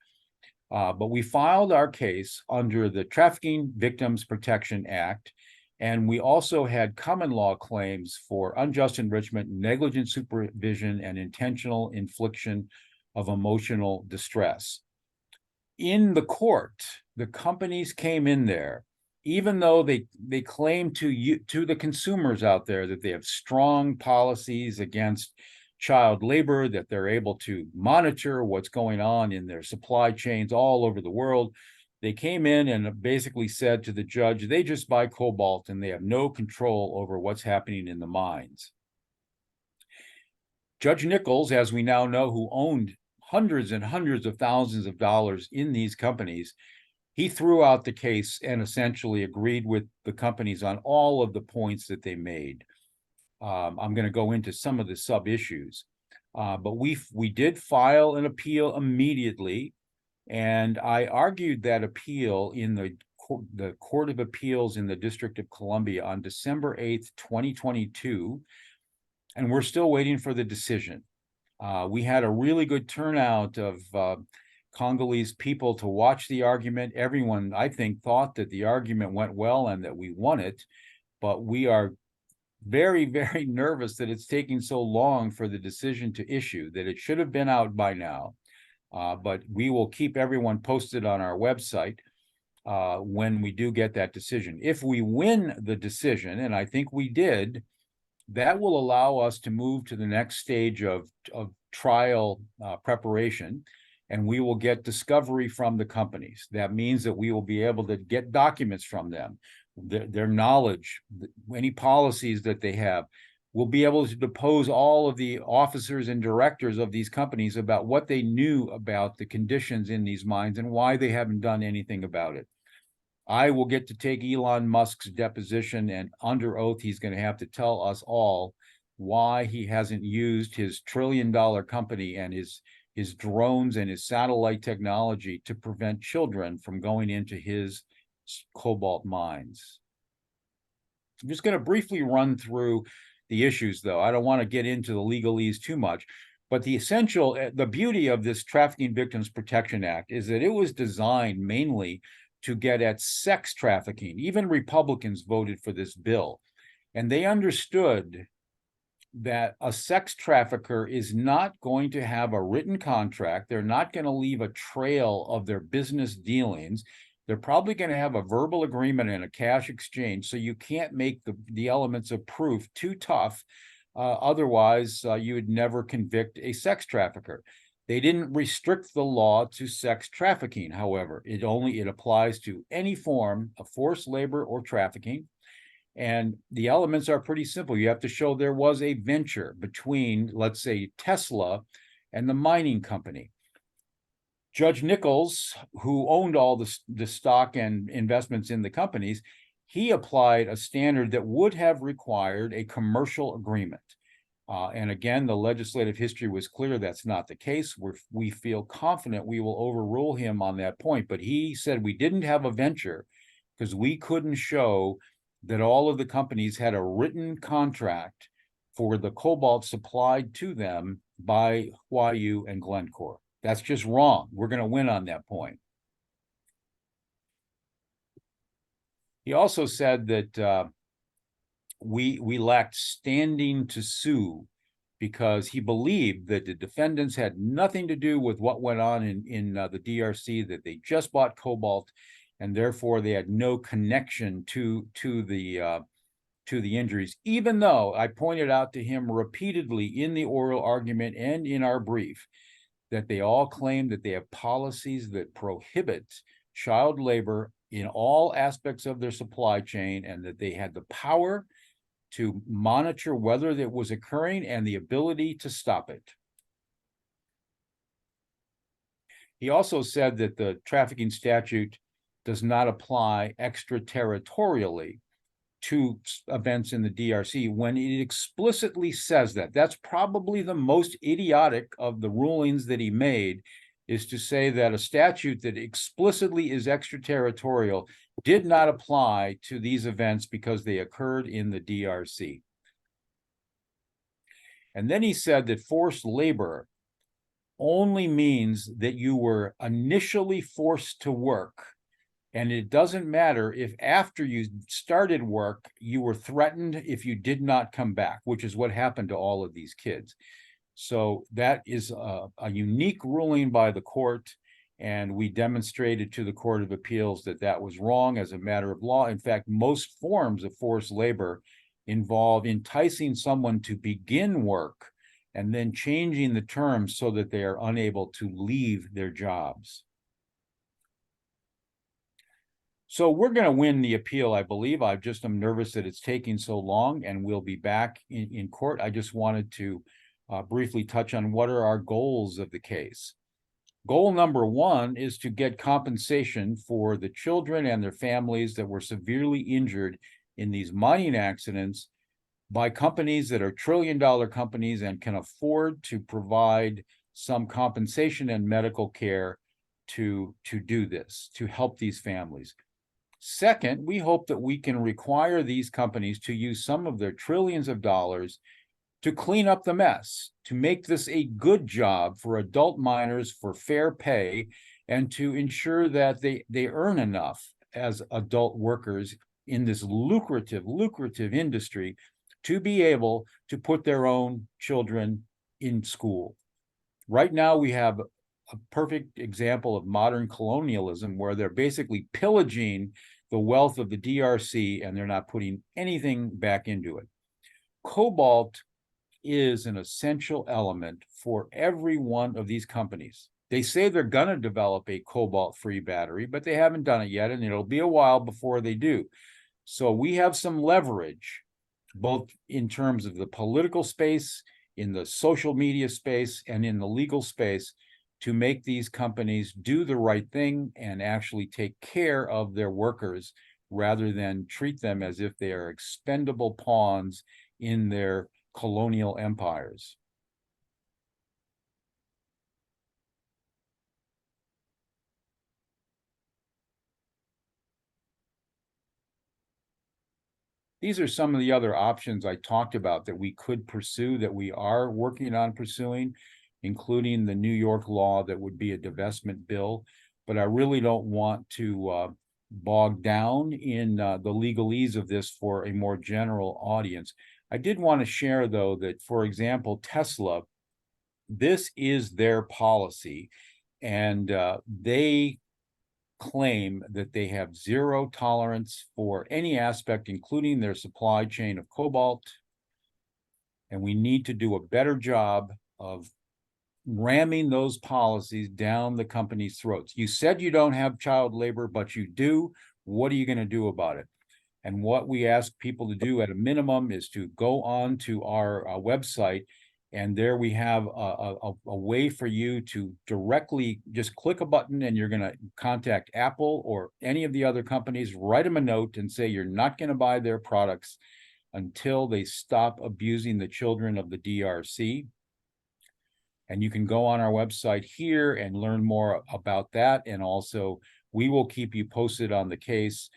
S4: But we filed our case under the Trafficking Victims Protection Act, and we also had common law claims for unjust enrichment, negligent supervision, and intentional infliction of emotional distress. In the court, the companies came in there, even though they claim to the consumers out there that they have strong policies against child labor, that they're able to monitor what's going on in their supply chains all over the world. They came in and basically said to the judge, they just buy cobalt and they have no control over what's happening in the mines. Judge Nichols, as we now know, who owned hundreds and hundreds of thousands of dollars in these companies, he threw out the case and essentially agreed with the companies on all of the points that they made. I'm going to go into some of the sub-issues, but we did file an appeal immediately, and I argued that appeal in the Court of Appeals in the District of Columbia on December 8th, 2022, and we're still waiting for the decision. We had a really good turnout of Congolese people to watch the argument. Everyone, I think, thought that the argument went well and that we won it, but we are very, very nervous that it's taking so long for the decision to issue, that it should have been out by now. But we will keep everyone posted on our website when we do get that decision. If we win the decision, and I think we did, that will allow us to move to the next stage of trial preparation, and we will get discovery from the companies. That means that we will be able to get documents from them, their knowledge, any policies that they have. We'll be able to depose all of the officers and directors of these companies about what they knew about the conditions in these mines and why they haven't done anything about it. I will get to take Elon Musk's deposition, and under oath, he's going to have to tell us all why he hasn't used his trillion-dollar company and his drones and his satellite technology to prevent children from going into his cobalt mines. I'm just going to briefly run through the issues, though. I don't want to get into the legalese too much, but the beauty of this Trafficking Victims Protection Act is that it was designed mainly to get at sex trafficking. Even Republicans voted for this bill, and they understood that a sex trafficker is not going to have a written contract. They're not going to leave a trail of their business dealings. They're probably going to have a verbal agreement and a cash exchange, so you can't make the elements of proof too tough. Otherwise, you would never convict a sex trafficker. They didn't restrict the law to sex trafficking, however. It applies to any form of forced labor or trafficking. And the elements are pretty simple. You have to show there was a venture between, let's say, Tesla and the mining company. Judge Nichols, who owned all the stock and investments in the companies, he applied a standard that would have required a commercial agreement. And again, the legislative history was clear that's not the case. We feel confident we will overrule him on that point. But he said we didn't have a venture because we couldn't show that all of the companies had a written contract for the cobalt supplied to them by Huayu and Glencore. That's just wrong. We're going to win on that point. He also said that we lacked standing to sue because he believed that the defendants had nothing to do with what went on in the DRC, that they just bought cobalt, and therefore they had no connection to the injuries, even though I pointed out to him repeatedly in the oral argument and in our brief that they all claim that they have policies that prohibit child labor in all aspects of their supply chain, and that they had the power to monitor whether that was occurring and the ability to stop it. He also said that the trafficking statute does not apply extraterritorially to events in the DRC when it explicitly says that. That's probably the most idiotic of the rulings that he made, is to say that a statute that explicitly is extraterritorial did not apply to these events because they occurred in the DRC. And then he said that forced labor only means that you were initially forced to work, and it doesn't matter if after you started work, you were threatened if you did not come back, which is what happened to all of these kids. So that is a unique ruling by the court, and we demonstrated to the Court of Appeals that that was wrong as a matter of law. In fact, most forms of forced labor involve enticing someone to begin work and then changing the terms so that they are unable to leave their jobs. So we're going to win the appeal, I believe. I just am nervous that it's taking so long, and we'll be back in court. I just wanted to briefly touch on what are our goals of the case. Goal number one is to get compensation for the children and their families that were severely injured in these mining accidents by companies that are trillion-dollar companies and can afford to provide some compensation and medical care to do this, to help these families. Second, we hope that we can require these companies to use some of their trillions of dollars to clean up the mess, to make this a good job for adult miners for fair pay, and to ensure that they earn enough as adult workers in this lucrative industry to be able to put their own children in school. Right now, we have a perfect example of modern colonialism where they're basically pillaging the wealth of the DRC and they're not putting anything back into it. Cobalt is an essential element for every one of these companies. They say they're going to develop a cobalt-free battery, but they haven't done it yet, and it'll be a while before they do. So we have some leverage, both in terms of the political space, in the social media space, and in the legal space, to make these companies do the right thing and actually take care of their workers rather than treat them as if they are expendable pawns in their colonial empires. These are some of the other options I talked about that we could pursue, that we are working on pursuing, including the New York law that would be a divestment bill. But I really don't want to bog down in the legalese of this for a more general audience. I did want to share, though, that, for example, Tesla, this is their policy, and they claim that they have zero tolerance for any aspect, including their supply chain of cobalt. And we need to do a better job of ramming those policies down the company's throats. You said you don't have child labor, but you do. What are you going to do about it? And what we ask people to do at a minimum is to go on to our website, and there we have a way for you to directly just click a button, and you're going to contact Apple or any of the other companies, write them a note and say you're not going to buy their products until they stop abusing the children of the DRC. And you can go on our website here and learn more about that. And also, we will keep you posted on the case.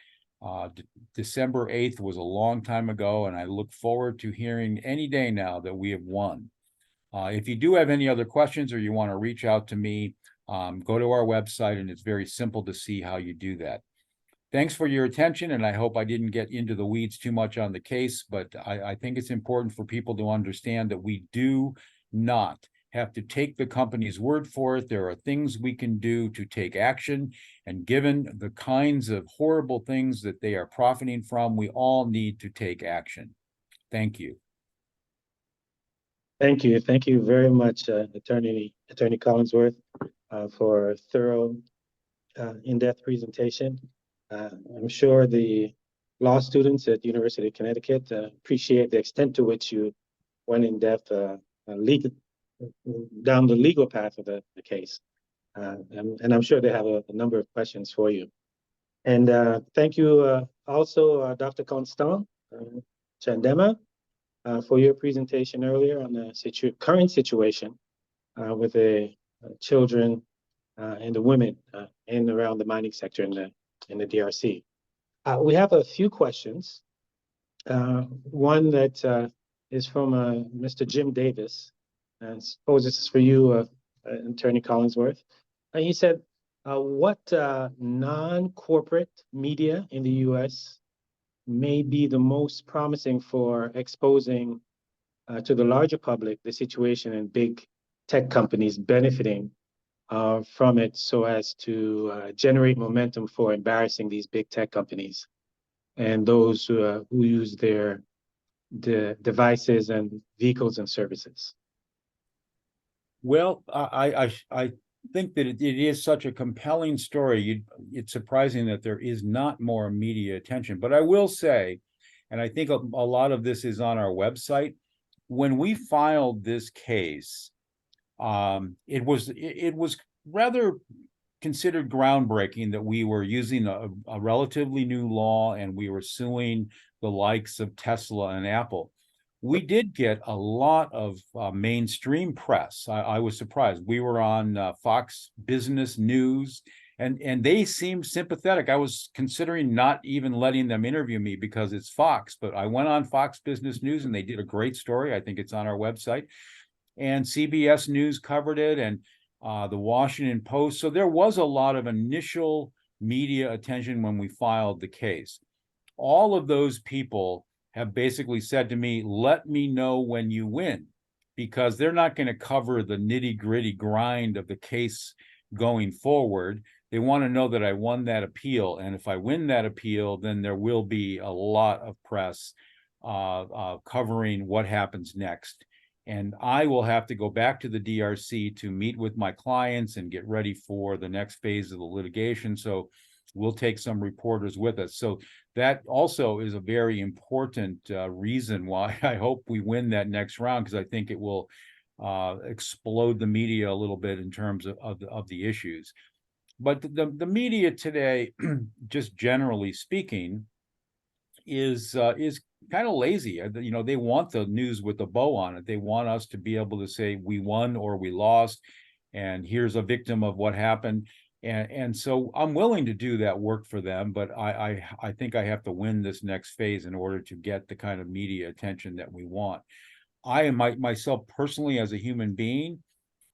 S4: December 8th was a long time ago, and I look forward to hearing any day now that we have won. If you do have any other questions or you want to reach out to me, go to our website, and it's very simple to see how you do that. Thanks for your attention, and I hope I didn't get into the weeds too much on the case, but I think it's important for people to understand that we do not have to take the company's word for it. There are things we can do to take action, and given the kinds of horrible things that they are profiting from, we all need to take action. Thank you.
S1: Thank you. Thank you very much, Attorney Collingsworth, for a thorough, in-depth presentation. I'm sure the law students at the University of Connecticut appreciate the extent to which you went in depth down the legal path of the case. And I'm sure they have a number of questions for you. And thank you also, Dr. Constant Tchandema, for your presentation earlier on the current situation with the children and the women in and around the mining sector in the DRC. We have a few questions. One that is from Mr. Jim Davis. And I suppose this is for you, Attorney Collingsworth. He said, what non-corporate media in the U.S. may be the most promising for exposing to the larger public the situation in big tech companies benefiting from it, so as to generate momentum for embarrassing these big tech companies and those who use the devices and vehicles and services?
S4: Well, I think that it is such a compelling story. It's surprising that there is not more media attention. But I will say, and I think a lot of this is on our website, when we filed this case, it was rather considered groundbreaking that we were using a relatively new law, and we were suing the likes of Tesla and Apple. We did get a lot of mainstream press. I was surprised. We were on Fox Business News, and they seemed sympathetic. I was considering not even letting them interview me because it's Fox, but I went on Fox Business News, and they did a great story. I think it's on our website. And CBS News covered it, and the Washington Post. So there was a lot of initial media attention when we filed the case. All of those people have basically said to me, let me know when you win, because they're not going to cover the nitty-gritty grind of the case going forward. They want to know that I won that appeal. And if I win that appeal, then there will be a lot of press covering what happens next. And I will have to go back to the DRC to meet with my clients and get ready for the next phase of the litigation. So we'll take some reporters with us. So that also is a very important reason why I hope we win that next round, because I think it will explode the media a little bit in terms of the issues. But the media today, just generally speaking, is kind of lazy. You know, they want the news with a bow on it. They want us to be able to say we won or we lost, and here's a victim of what happened. And so I'm willing to do that work for them, but I think I have to win this next phase in order to get the kind of media attention that we want. I am myself personally, as a human being,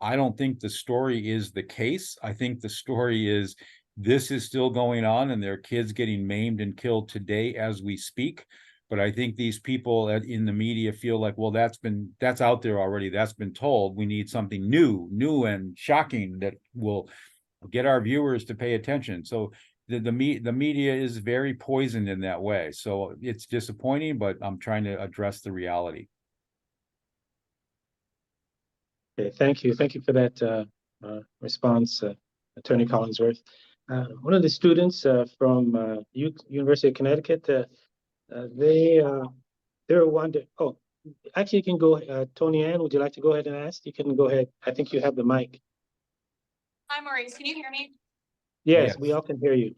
S4: I don't think the story is the case. I think the story is this is still going on, and there are kids getting maimed and killed today as we speak. But I think these people in the media feel like, well, that's out there already. That's been told. We need something new and shocking that will get our viewers to pay attention. So the media is very poisoned in that way. So it's disappointing, but I'm trying to address the reality.
S1: Okay, thank you. Thank you for that response, Attorney Collingsworth. One of the students from University of Connecticut, they're wondering. Oh, actually, you can go. Tony Ann, would you like to go ahead and ask? You can go ahead. I think you have the mic.
S5: Hi, Maurice. Can you hear me?
S1: Yes,
S4: Yes.
S1: we all can hear you.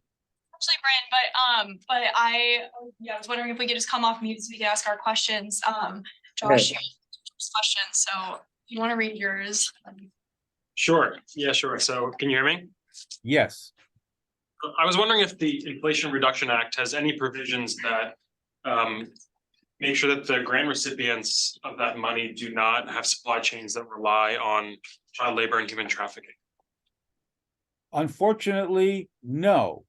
S5: Actually, Brand, but I was wondering if we could just come off mute so we could ask our questions. Josh, you have first question, so if you want to read yours.
S6: Sure. Yeah, sure. So can you hear me?
S4: Yes.
S6: I was wondering if the Inflation Reduction Act has any provisions that make sure that the grant recipients of that money do not have supply chains that rely on child labor and human trafficking.
S4: Unfortunately, no.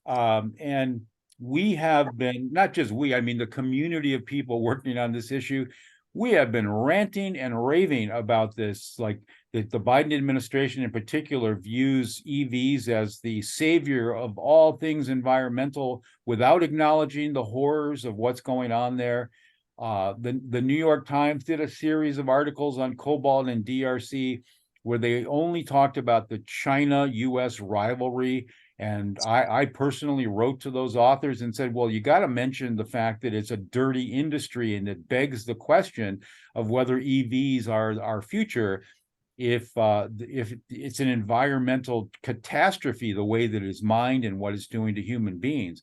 S4: And we have been, not just we, I mean, the community of people working on this issue, we have been ranting and raving about this, like the Biden administration in particular views EVs as the savior of all things environmental without acknowledging the horrors of what's going on there. The New York Times did a series of articles on Cobalt and DRC where they only talked about the China-US rivalry. And I personally wrote to those authors and said, well, you got to mention the fact that it's a dirty industry, and it begs the question of whether EVs are our future if it's an environmental catastrophe, the way that it's mined and what it's doing to human beings.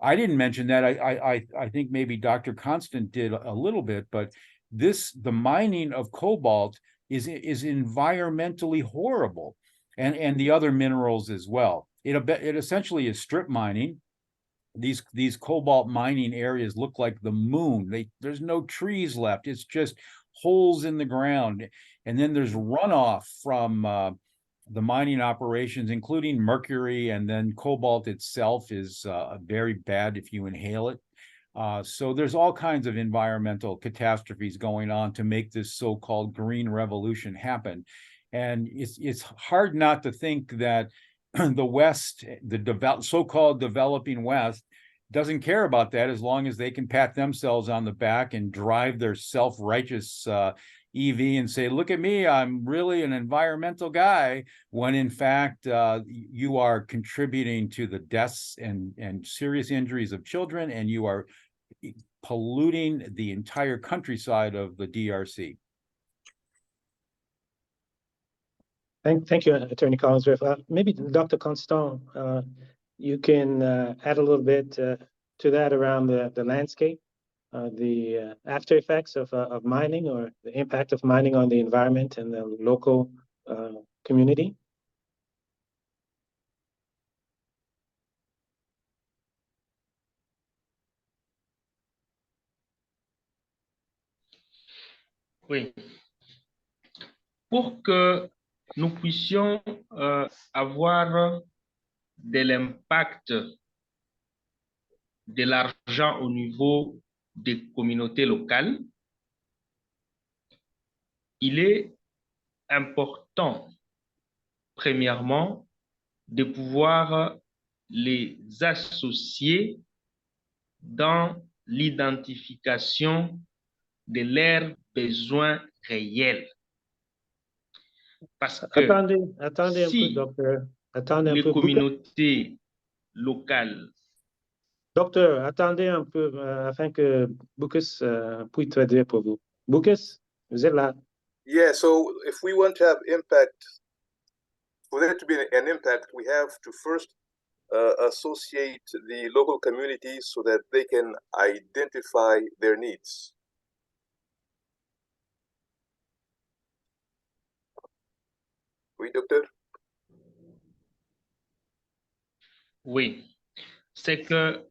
S4: I didn't mention that. I think maybe Dr. Constant did a little bit, but the mining of cobalt is environmentally horrible, and the other minerals as well. It essentially is strip mining. These cobalt mining areas look like the moon. There's no trees left. It's just holes in the ground. And then there's runoff from the mining operations, including mercury, and then cobalt itself is very bad if you inhale it. So there's all kinds of environmental catastrophes going on to make this so-called green revolution happen. And it's hard not to think that the West, the so-called developing West, doesn't care about that as long as they can pat themselves on the back and drive their self-righteous EV and say, look at me, I'm really an environmental guy, when in fact you are contributing to the deaths and serious injuries of children, and you are polluting the entire countryside of the DRC.
S1: Thank you, Attorney Collingsworth. Maybe Dr. Constant, you can add a little bit to that around the landscape, the after effects of mining, or the impact of mining on the environment and the local community.
S2: Oui. Pour que nous puissions avoir de l'impact de l'argent au niveau des communautés locales, il est important, premièrement, de pouvoir les associer dans l'identification de leurs besoins réels. Parce que
S1: attendez un peu, docteur. Attendez
S2: les
S1: un peu.
S2: communautés locales.
S1: Docteur, attendez un peu afin que Boucus puisse traduire pour vous. Boucus, vous êtes là.
S3: Yeah, so if we want to have impact, for there to be an impact, we have to first associate the local communities so that they can identify their needs. Oui, docteur?
S2: Oui, c'est que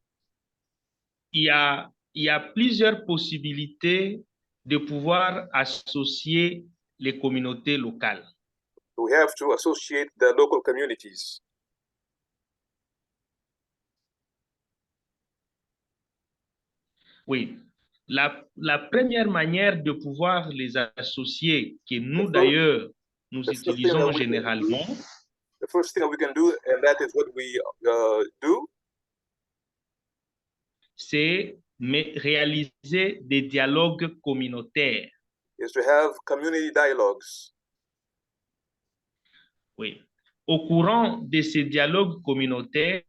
S2: il y a plusieurs possibilités de pouvoir associer les communautés locales.
S3: We have to associate the local communities.
S2: Oui, la première manière de pouvoir les associer, que nous d'ailleurs nous utilisons généralement,
S3: the first thing we can do, and that is what we do,
S2: c'est réaliser des dialogues communautaires.
S3: is to have community dialogues.
S2: Oui. Au courant de ces dialogues communautaires,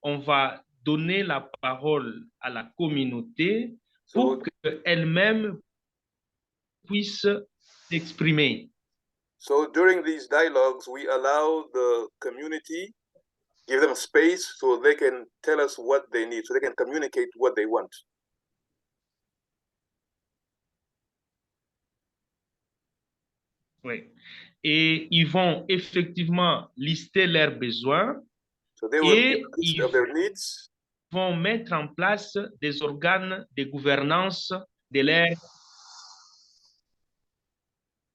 S2: on va donner la parole à la communauté pour qu'elle-même puisse s'exprimer.
S3: So during these dialogues, we allow the community, give them space so they can tell us what they need, so they can communicate what they want.
S2: Oui. Et ils vont effectivement lister leurs besoins
S3: So they will give
S2: et
S3: a list
S2: ils
S3: of their needs,
S2: vont mettre en place des organes de gouvernance de leur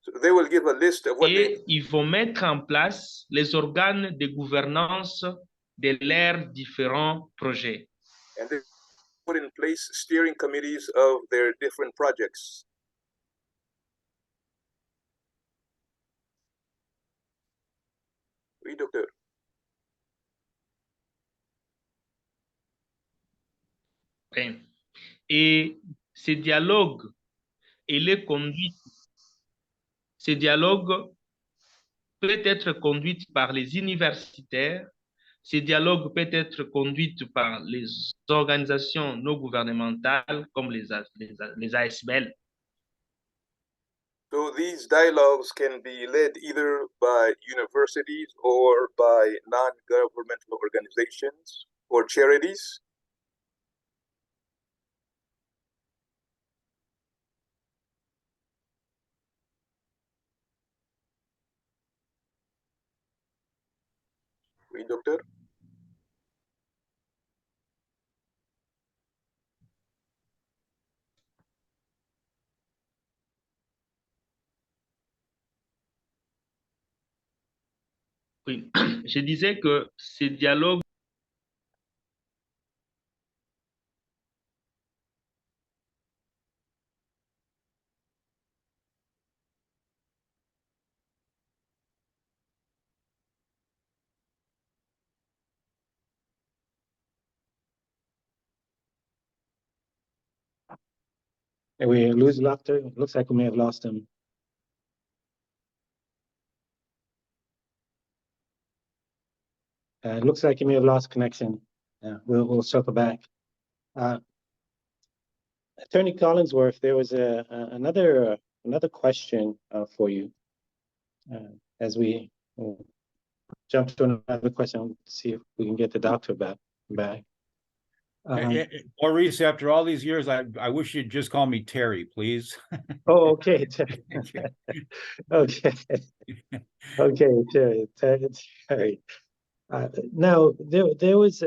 S3: so they will give a list of what they
S2: et ils vont mettre en place les organes de gouvernance de leurs différents projets.
S3: and they put in place steering committees of their different projects. Oui, docteur.
S2: Okay. Et ces dialogues, ces dialogues peut être conduit par les universitaires, ces dialogues peuvent être conduits par les organisations non gouvernementales comme les ASBL.
S3: So these dialogues can be led either by universities or by non-governmental organizations or charities. Oui, docteur.
S2: Oui. Je disais que ces dialogues
S1: And we lose Doctor. It looks like we may have lost him. It looks like you may have lost connection. Yeah, we'll circle back. Attorney Collingsworth, there was another question for you as we jump to another question. See if we can get the doctor back.
S4: Maurice, after all these years, I wish you'd just call me Terry, please.
S1: Oh, okay. Okay. Okay, Terry. Now there was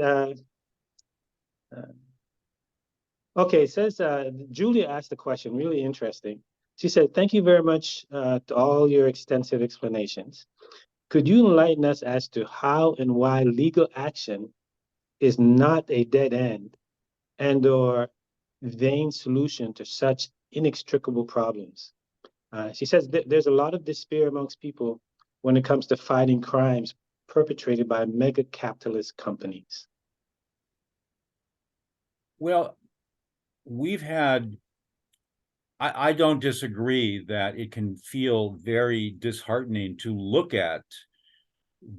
S1: okay, it says Julia asked a question, really interesting. She said, "Thank you very much to all your extensive explanations. Could you enlighten us as to how and why legal action is not a dead end and or vain solution to such inextricable problems?" She says there's a lot of despair amongst people when it comes to fighting crimes perpetrated by mega capitalist companies.
S4: Well, we've had, I don't disagree that it can feel very disheartening to look at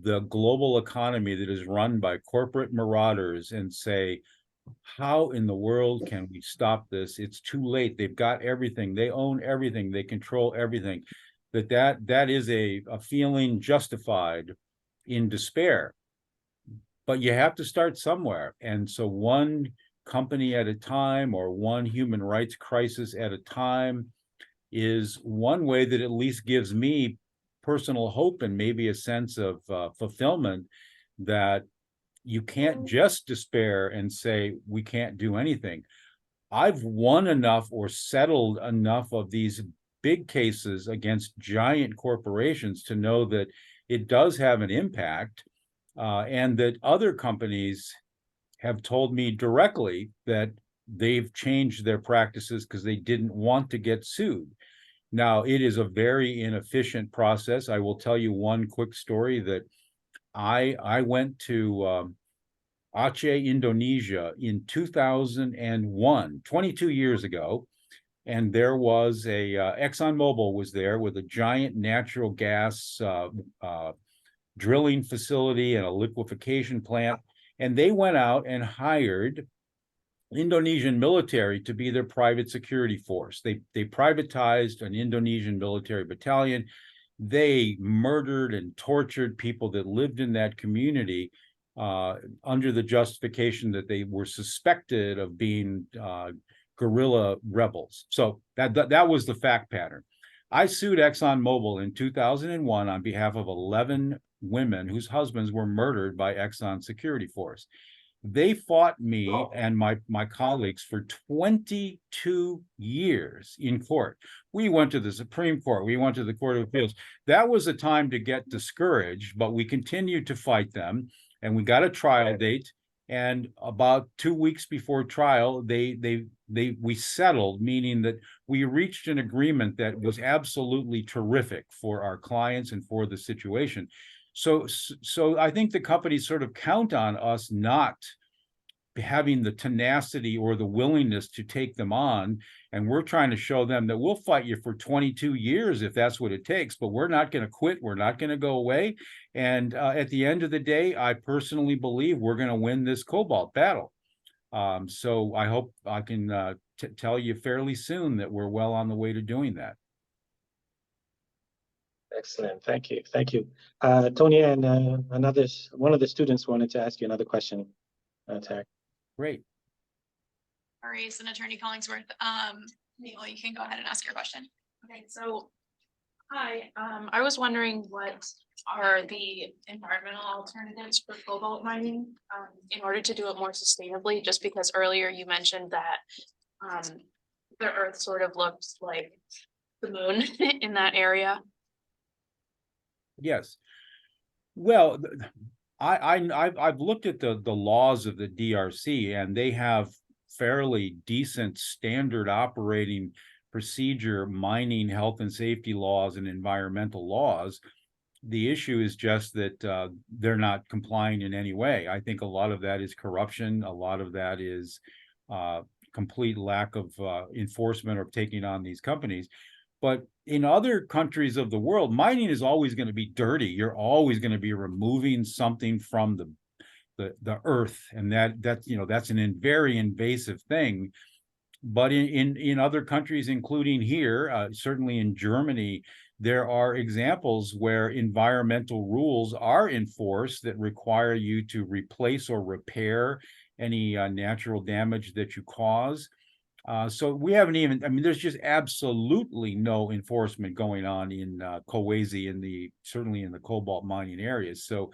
S4: the global economy that is run by corporate marauders and say, how in the world can we stop this? It's too late. They've got everything. They own everything. They control everything. That is a feeling justified in despair. But you have to start somewhere. And so one company at a time or one human rights crisis at a time is one way that at least gives me personal hope and maybe a sense of fulfillment that you can't just despair and say, we can't do anything. I've won enough or settled enough of these big cases against giant corporations to know that it does have an impact, and that other companies have told me directly that they've changed their practices because they didn't want to get sued. Now, it is a very inefficient process. I will tell you one quick story that I went to Aceh, Indonesia in 2001, 22 years ago, and there was a ExxonMobil was there with a giant natural gas drilling facility and a liquefaction plant. And they went out and hired Indonesian military to be their private security force. They privatized an Indonesian military battalion. They murdered and tortured people that lived in that community under the justification that they were suspected of being guerrilla rebels. So that was the fact pattern. I sued ExxonMobil in 2001 on behalf of 11 women whose husbands were murdered by Exxon security force. They fought me and my colleagues for 22 years in court. We went to the Supreme Court. We went to the Court of Appeals. That was a time to get discouraged, but we continued to fight them, and we got a trial date. And about 2 weeks before trial, we settled, meaning that we reached an agreement that was absolutely terrific for our clients and for the situation. So I think the companies sort of count on us not having the tenacity or the willingness to take them on. And we're trying to show them that we'll fight you for 22 years if that's what it takes, but we're not going to quit. We're not going to go away. And at the end of the day, I personally believe we're going to win this Cobalt battle. So I hope I can tell you fairly soon that we're well on the way to doing that.
S1: Excellent. Thank you. Thank you. Tony, and one of the students wanted to ask you another question, Terry.
S4: Great.
S5: All right, and Attorney Collingsworth, Neil, you can go ahead and ask your question.
S7: Okay, so hi, I was wondering what are the environmental alternatives for cobalt mining in order to do it more sustainably, just because earlier you mentioned that the earth sort of looks like the moon in that area.
S4: Yes. Well, I've looked at the laws of the DRC, and they have fairly decent standard operating procedure, mining health and safety laws and environmental laws. The issue is just that they're not complying in any way. I think a lot of that is corruption. A lot of that is complete lack of enforcement or taking on these companies. But in other countries of the world, mining is always going to be dirty. You're always going to be removing something from the earth, and that's a very invasive thing. But in other countries, including here, certainly in Germany, there are examples where environmental rules are enforced that require you to replace or repair any natural damage that you cause. So we haven't even, I mean, there's just absolutely no enforcement going on in Kolwezi, certainly in the cobalt mining areas. So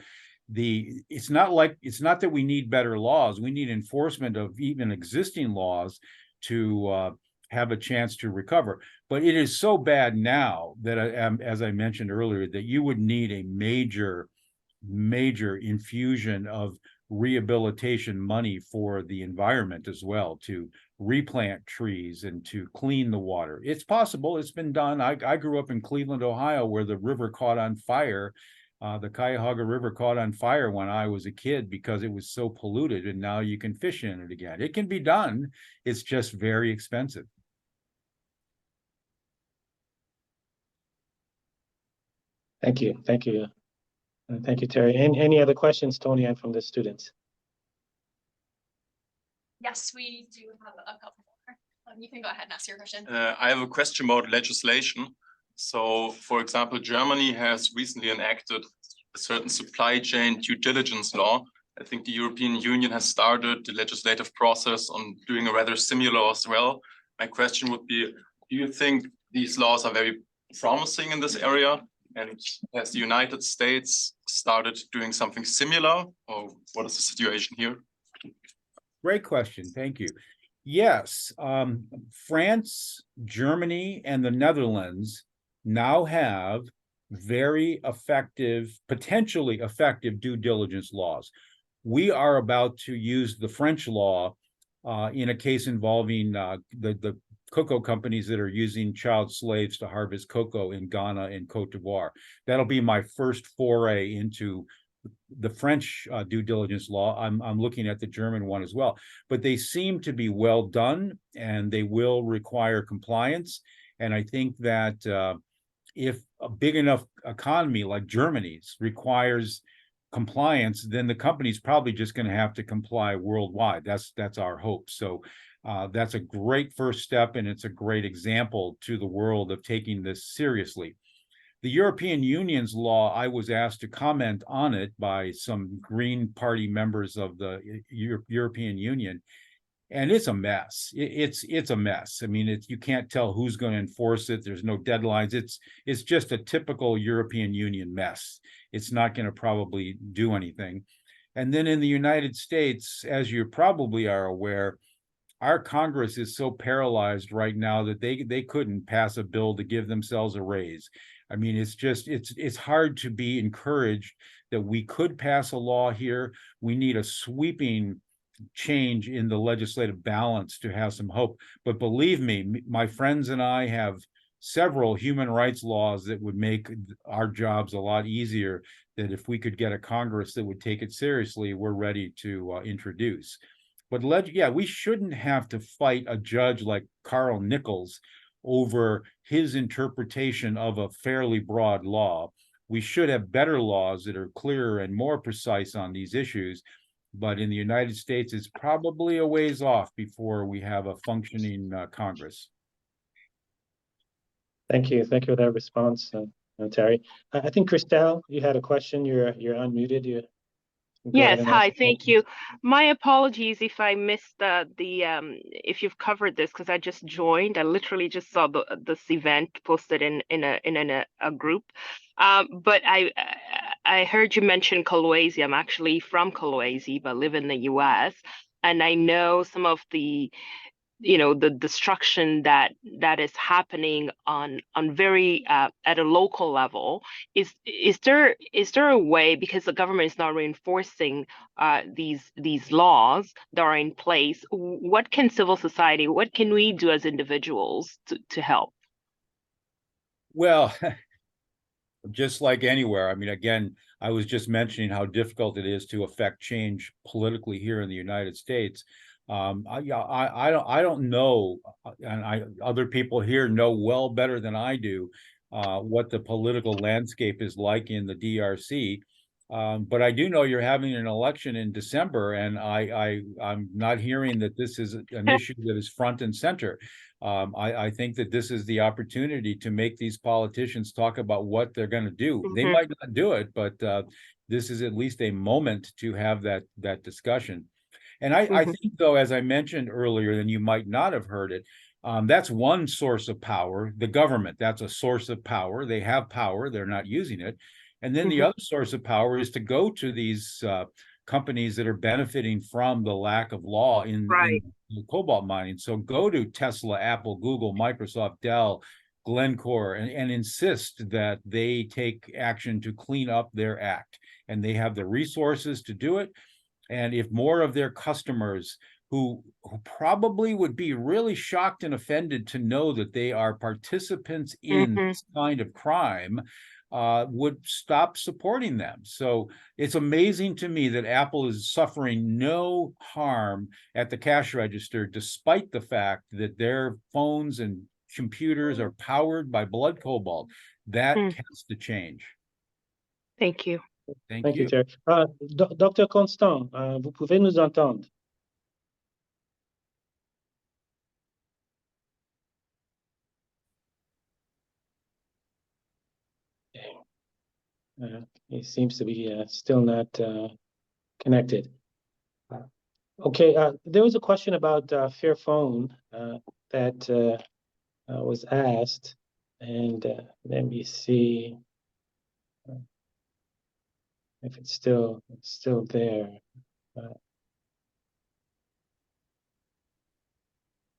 S4: it's not that we need better laws. We need enforcement of even existing laws to have a chance to recover. But it is so bad now that, as I mentioned earlier, that you would need a major infusion of rehabilitation money for the environment as well, to replant trees and to clean the water. It's possible. It's been done. I grew up in Cleveland, Ohio, where the river caught on fire. The Cuyahoga River caught on fire when I was a kid because it was so polluted, and now you can fish in it again. It can be done. It's just very expensive.
S1: Thank you. Thank you. Thank you, Terry. Any other questions, Tony, and from the students?
S5: Yes, we do have a couple more. You can go ahead and ask your question.
S8: I have a question about legislation. So, for example, Germany has recently enacted a certain supply chain due diligence law. I think the European Union has started the legislative process on doing a rather similar as well. My question would be, do you think these laws are very promising in this area? And has the United States started doing something similar, or what is the situation here?
S4: Great question. Thank you. Yes, France, Germany, and the Netherlands now have very effective, potentially effective due diligence laws. We are about to use the French law in a case involving the cocoa companies that are using child slaves to harvest cocoa in Ghana and Cote d'Ivoire. That'll be my first foray into the French due diligence law. I'm looking at the German one as well, but they seem to be well done, and they will require compliance. And I think that if a big enough economy like Germany's requires compliance, then the company's probably just going to have to comply worldwide. That's our hope. So that's a great first step, and it's a great example to the world of taking this seriously. The European Union's law, I was asked to comment on it by some Green Party members of the European Union, and it's a mess. It's a mess. I mean, you can't tell who's going to enforce it. There's no deadlines. It's just a typical European Union mess. It's not going to probably do anything. And then in the United States, as you probably are aware, our Congress is so paralyzed right now that they couldn't pass a bill to give themselves a raise. I mean, it's hard to be encouraged that we could pass a law here. We need a sweeping change in the legislative balance to have some hope. But believe me, my friends and I have several human rights laws that would make our jobs a lot easier, that if we could get a Congress that would take it seriously, we're ready to introduce. But we shouldn't have to fight a judge like Carl Nichols over his interpretation of a fairly broad law. We should have better laws that are clearer and more precise on these issues. But in the United States, it's probably a ways off before we have a functioning Congress.
S1: Thank you for that response, Terry. I think Christelle, you had a question. You're unmuted. You can go ahead
S9: Yes,
S1: and
S9: hi,
S1: ask.
S9: thank you. My apologies if I missed if you've covered this, because I just joined. I literally just saw this event posted in a group. But I heard you mention Kolwezi. I'm actually from Kolwezi, but live in the US, and I know some of the the destruction that is happening on very at a local level. Is there a way, because the government is not reinforcing these laws that are in place, what can civil society, what can we do as individuals to help?
S4: Well, just like anywhere, I mean, again, I was just mentioning how difficult it is to affect change politically here in the United States. I don't know, and other people here know well better than I do what the political landscape is like in the DRC. But I do know you're having an election in December, and I'm not hearing that this is an issue that is front and center. I think that this is the opportunity to make these politicians talk about what they're going to do. They might not do it, but this is at least a moment to have that discussion. And I think, though, as I mentioned earlier, and you might not have heard it, that's one source of power. The government, that's a source of power. They have power. They're not using it. And then the other source of power is to go to these companies that are benefiting from the lack of law in cobalt mining. So go to Tesla, Apple, Google, Microsoft, Dell, Glencore, and insist that they take action to clean up their act. And they have the resources to do it. And if more of their customers who probably would be really shocked and offended to know that they are participants in this kind of crime, would stop supporting them. So it's amazing to me that Apple is suffering no harm at the cash register, despite the fact that their phones and computers are powered by blood cobalt. That has to change.
S9: Thank you.
S1: Thank you, Terry. Dr. Constant, vous pouvez nous entendre? He seems to be still not connected. Okay, there was a question about Fairphone that was asked, and let me see if it's still there.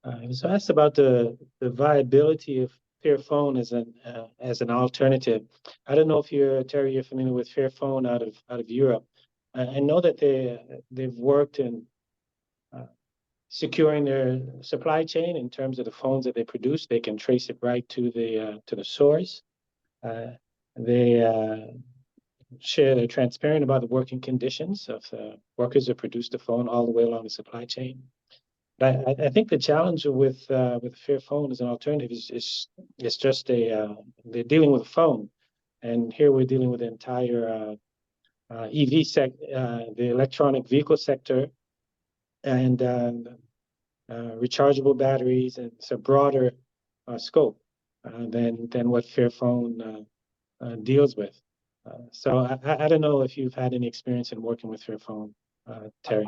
S1: It was asked about the viability of Fairphone as an alternative. I don't know if Terry, you're familiar with Fairphone out of Europe. I know that they've worked in securing their supply chain in terms of the phones that they produce. They can trace it right to the source. They're transparent about the working conditions of the workers that produce the phone all the way along the supply chain. But I think the challenge with Fair Phone as an alternative is it's just they're dealing with a phone, and here we're dealing with the entire EV the electronic vehicle sector, and rechargeable batteries, and it's a broader scope than what Fair Phone deals with. So I don't know if you've had any experience in working with Fair Phone, Terry.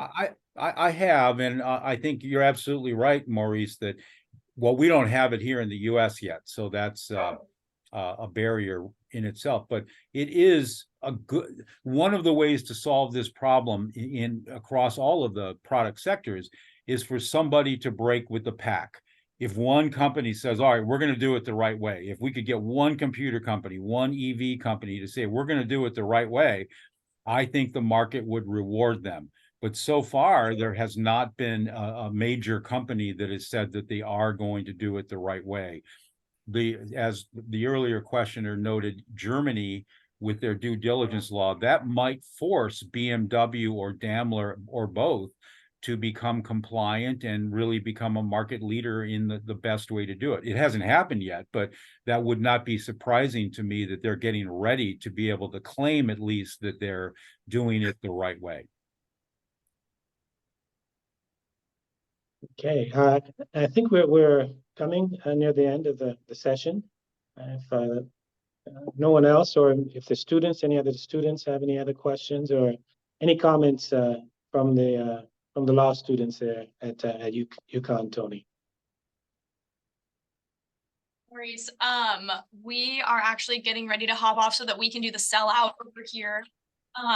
S4: I have, and I think you're absolutely right, Maurice, that, well, we don't have it here in the US yet, so that's a barrier in itself, but it is a good one of the ways to solve this problem in across all of the product sectors is for somebody to break with the pack. If one company says, all right, we're going to do it the right way, if we could get one computer company, one EV company to say, we're going to do it the right way, I think the market would reward them. But so far, there has not been a major company that has said that they are going to do it the right way. As the earlier questioner noted, Germany, with their due diligence law, that might force BMW or Daimler or both to become compliant and really become a market leader in the best way to do it. It hasn't happened yet, but that would not be surprising to me that they're getting ready to be able to claim at least that they're doing it the right way.
S1: Okay, I think we're coming near the end of the session. If no one else, or if the students, any other students have any other questions or any comments from the law students there at UConn, Tony.
S5: Maurice, we are actually getting ready to hop off so that we can do the sellout over here.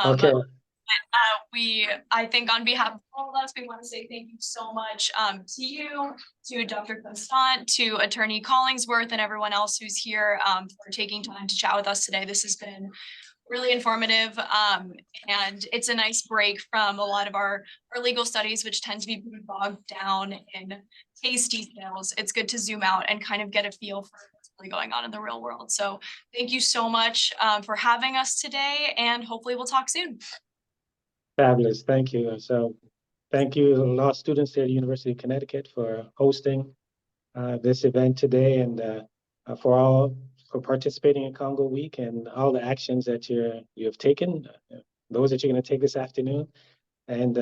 S1: Okay.
S5: I think on behalf of all of us, we want to say thank you so much to you, to Dr. Constant, to Attorney Collingsworth, and everyone else who's here for taking time to chat with us today. This has been really informative, and it's a nice break from a lot of our legal studies, which tend to be bogged down in case details. It's good to zoom out and kind of get a feel for what's really going on in the real world. So thank you so much for having us today, and hopefully we'll talk soon.
S1: Fabulous, thank you. So thank you, law students at the University of Connecticut, for hosting this event today, and for participating in Congo Week and all the actions that you have taken, those that you're going to take this afternoon and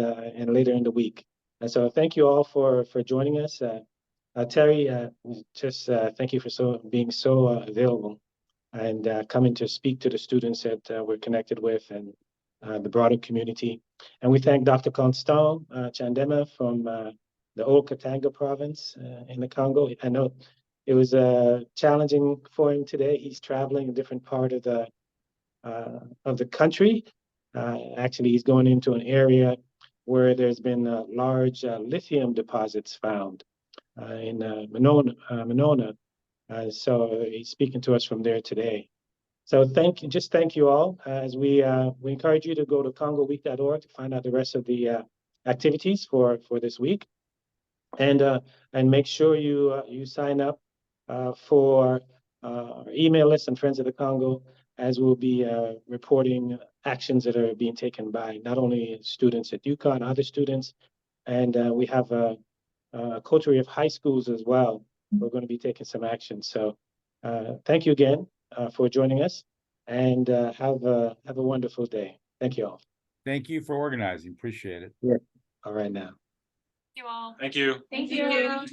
S1: later in the week. And so thank you all for joining us. Terry, just thank you for being so available and coming to speak to the students that we're connected with and the broader community. And we thank Dr. Constant Tchandema from the old Katanga province in the Congo. I know it was challenging for him today. He's traveling a different part of the country. Actually, he's going into an area where there's been large lithium deposits found in Monona. So he's speaking to us from there today. So thank you all, as we encourage you to go to congoweek.org to find out the rest of the activities for this week, and make sure you sign up for our email list and Friends of the Congo, as we'll be reporting actions that are being taken by not only students at UConn, other students, and we have a coterie of high schools as well. We're going to be taking some action. So thank you again for joining us, and have a wonderful day. Thank you all.
S4: Thank you for organizing. Appreciate it.
S1: Yeah. All right now.
S5: Thank you all.
S6: Thank you.
S5: Thank you.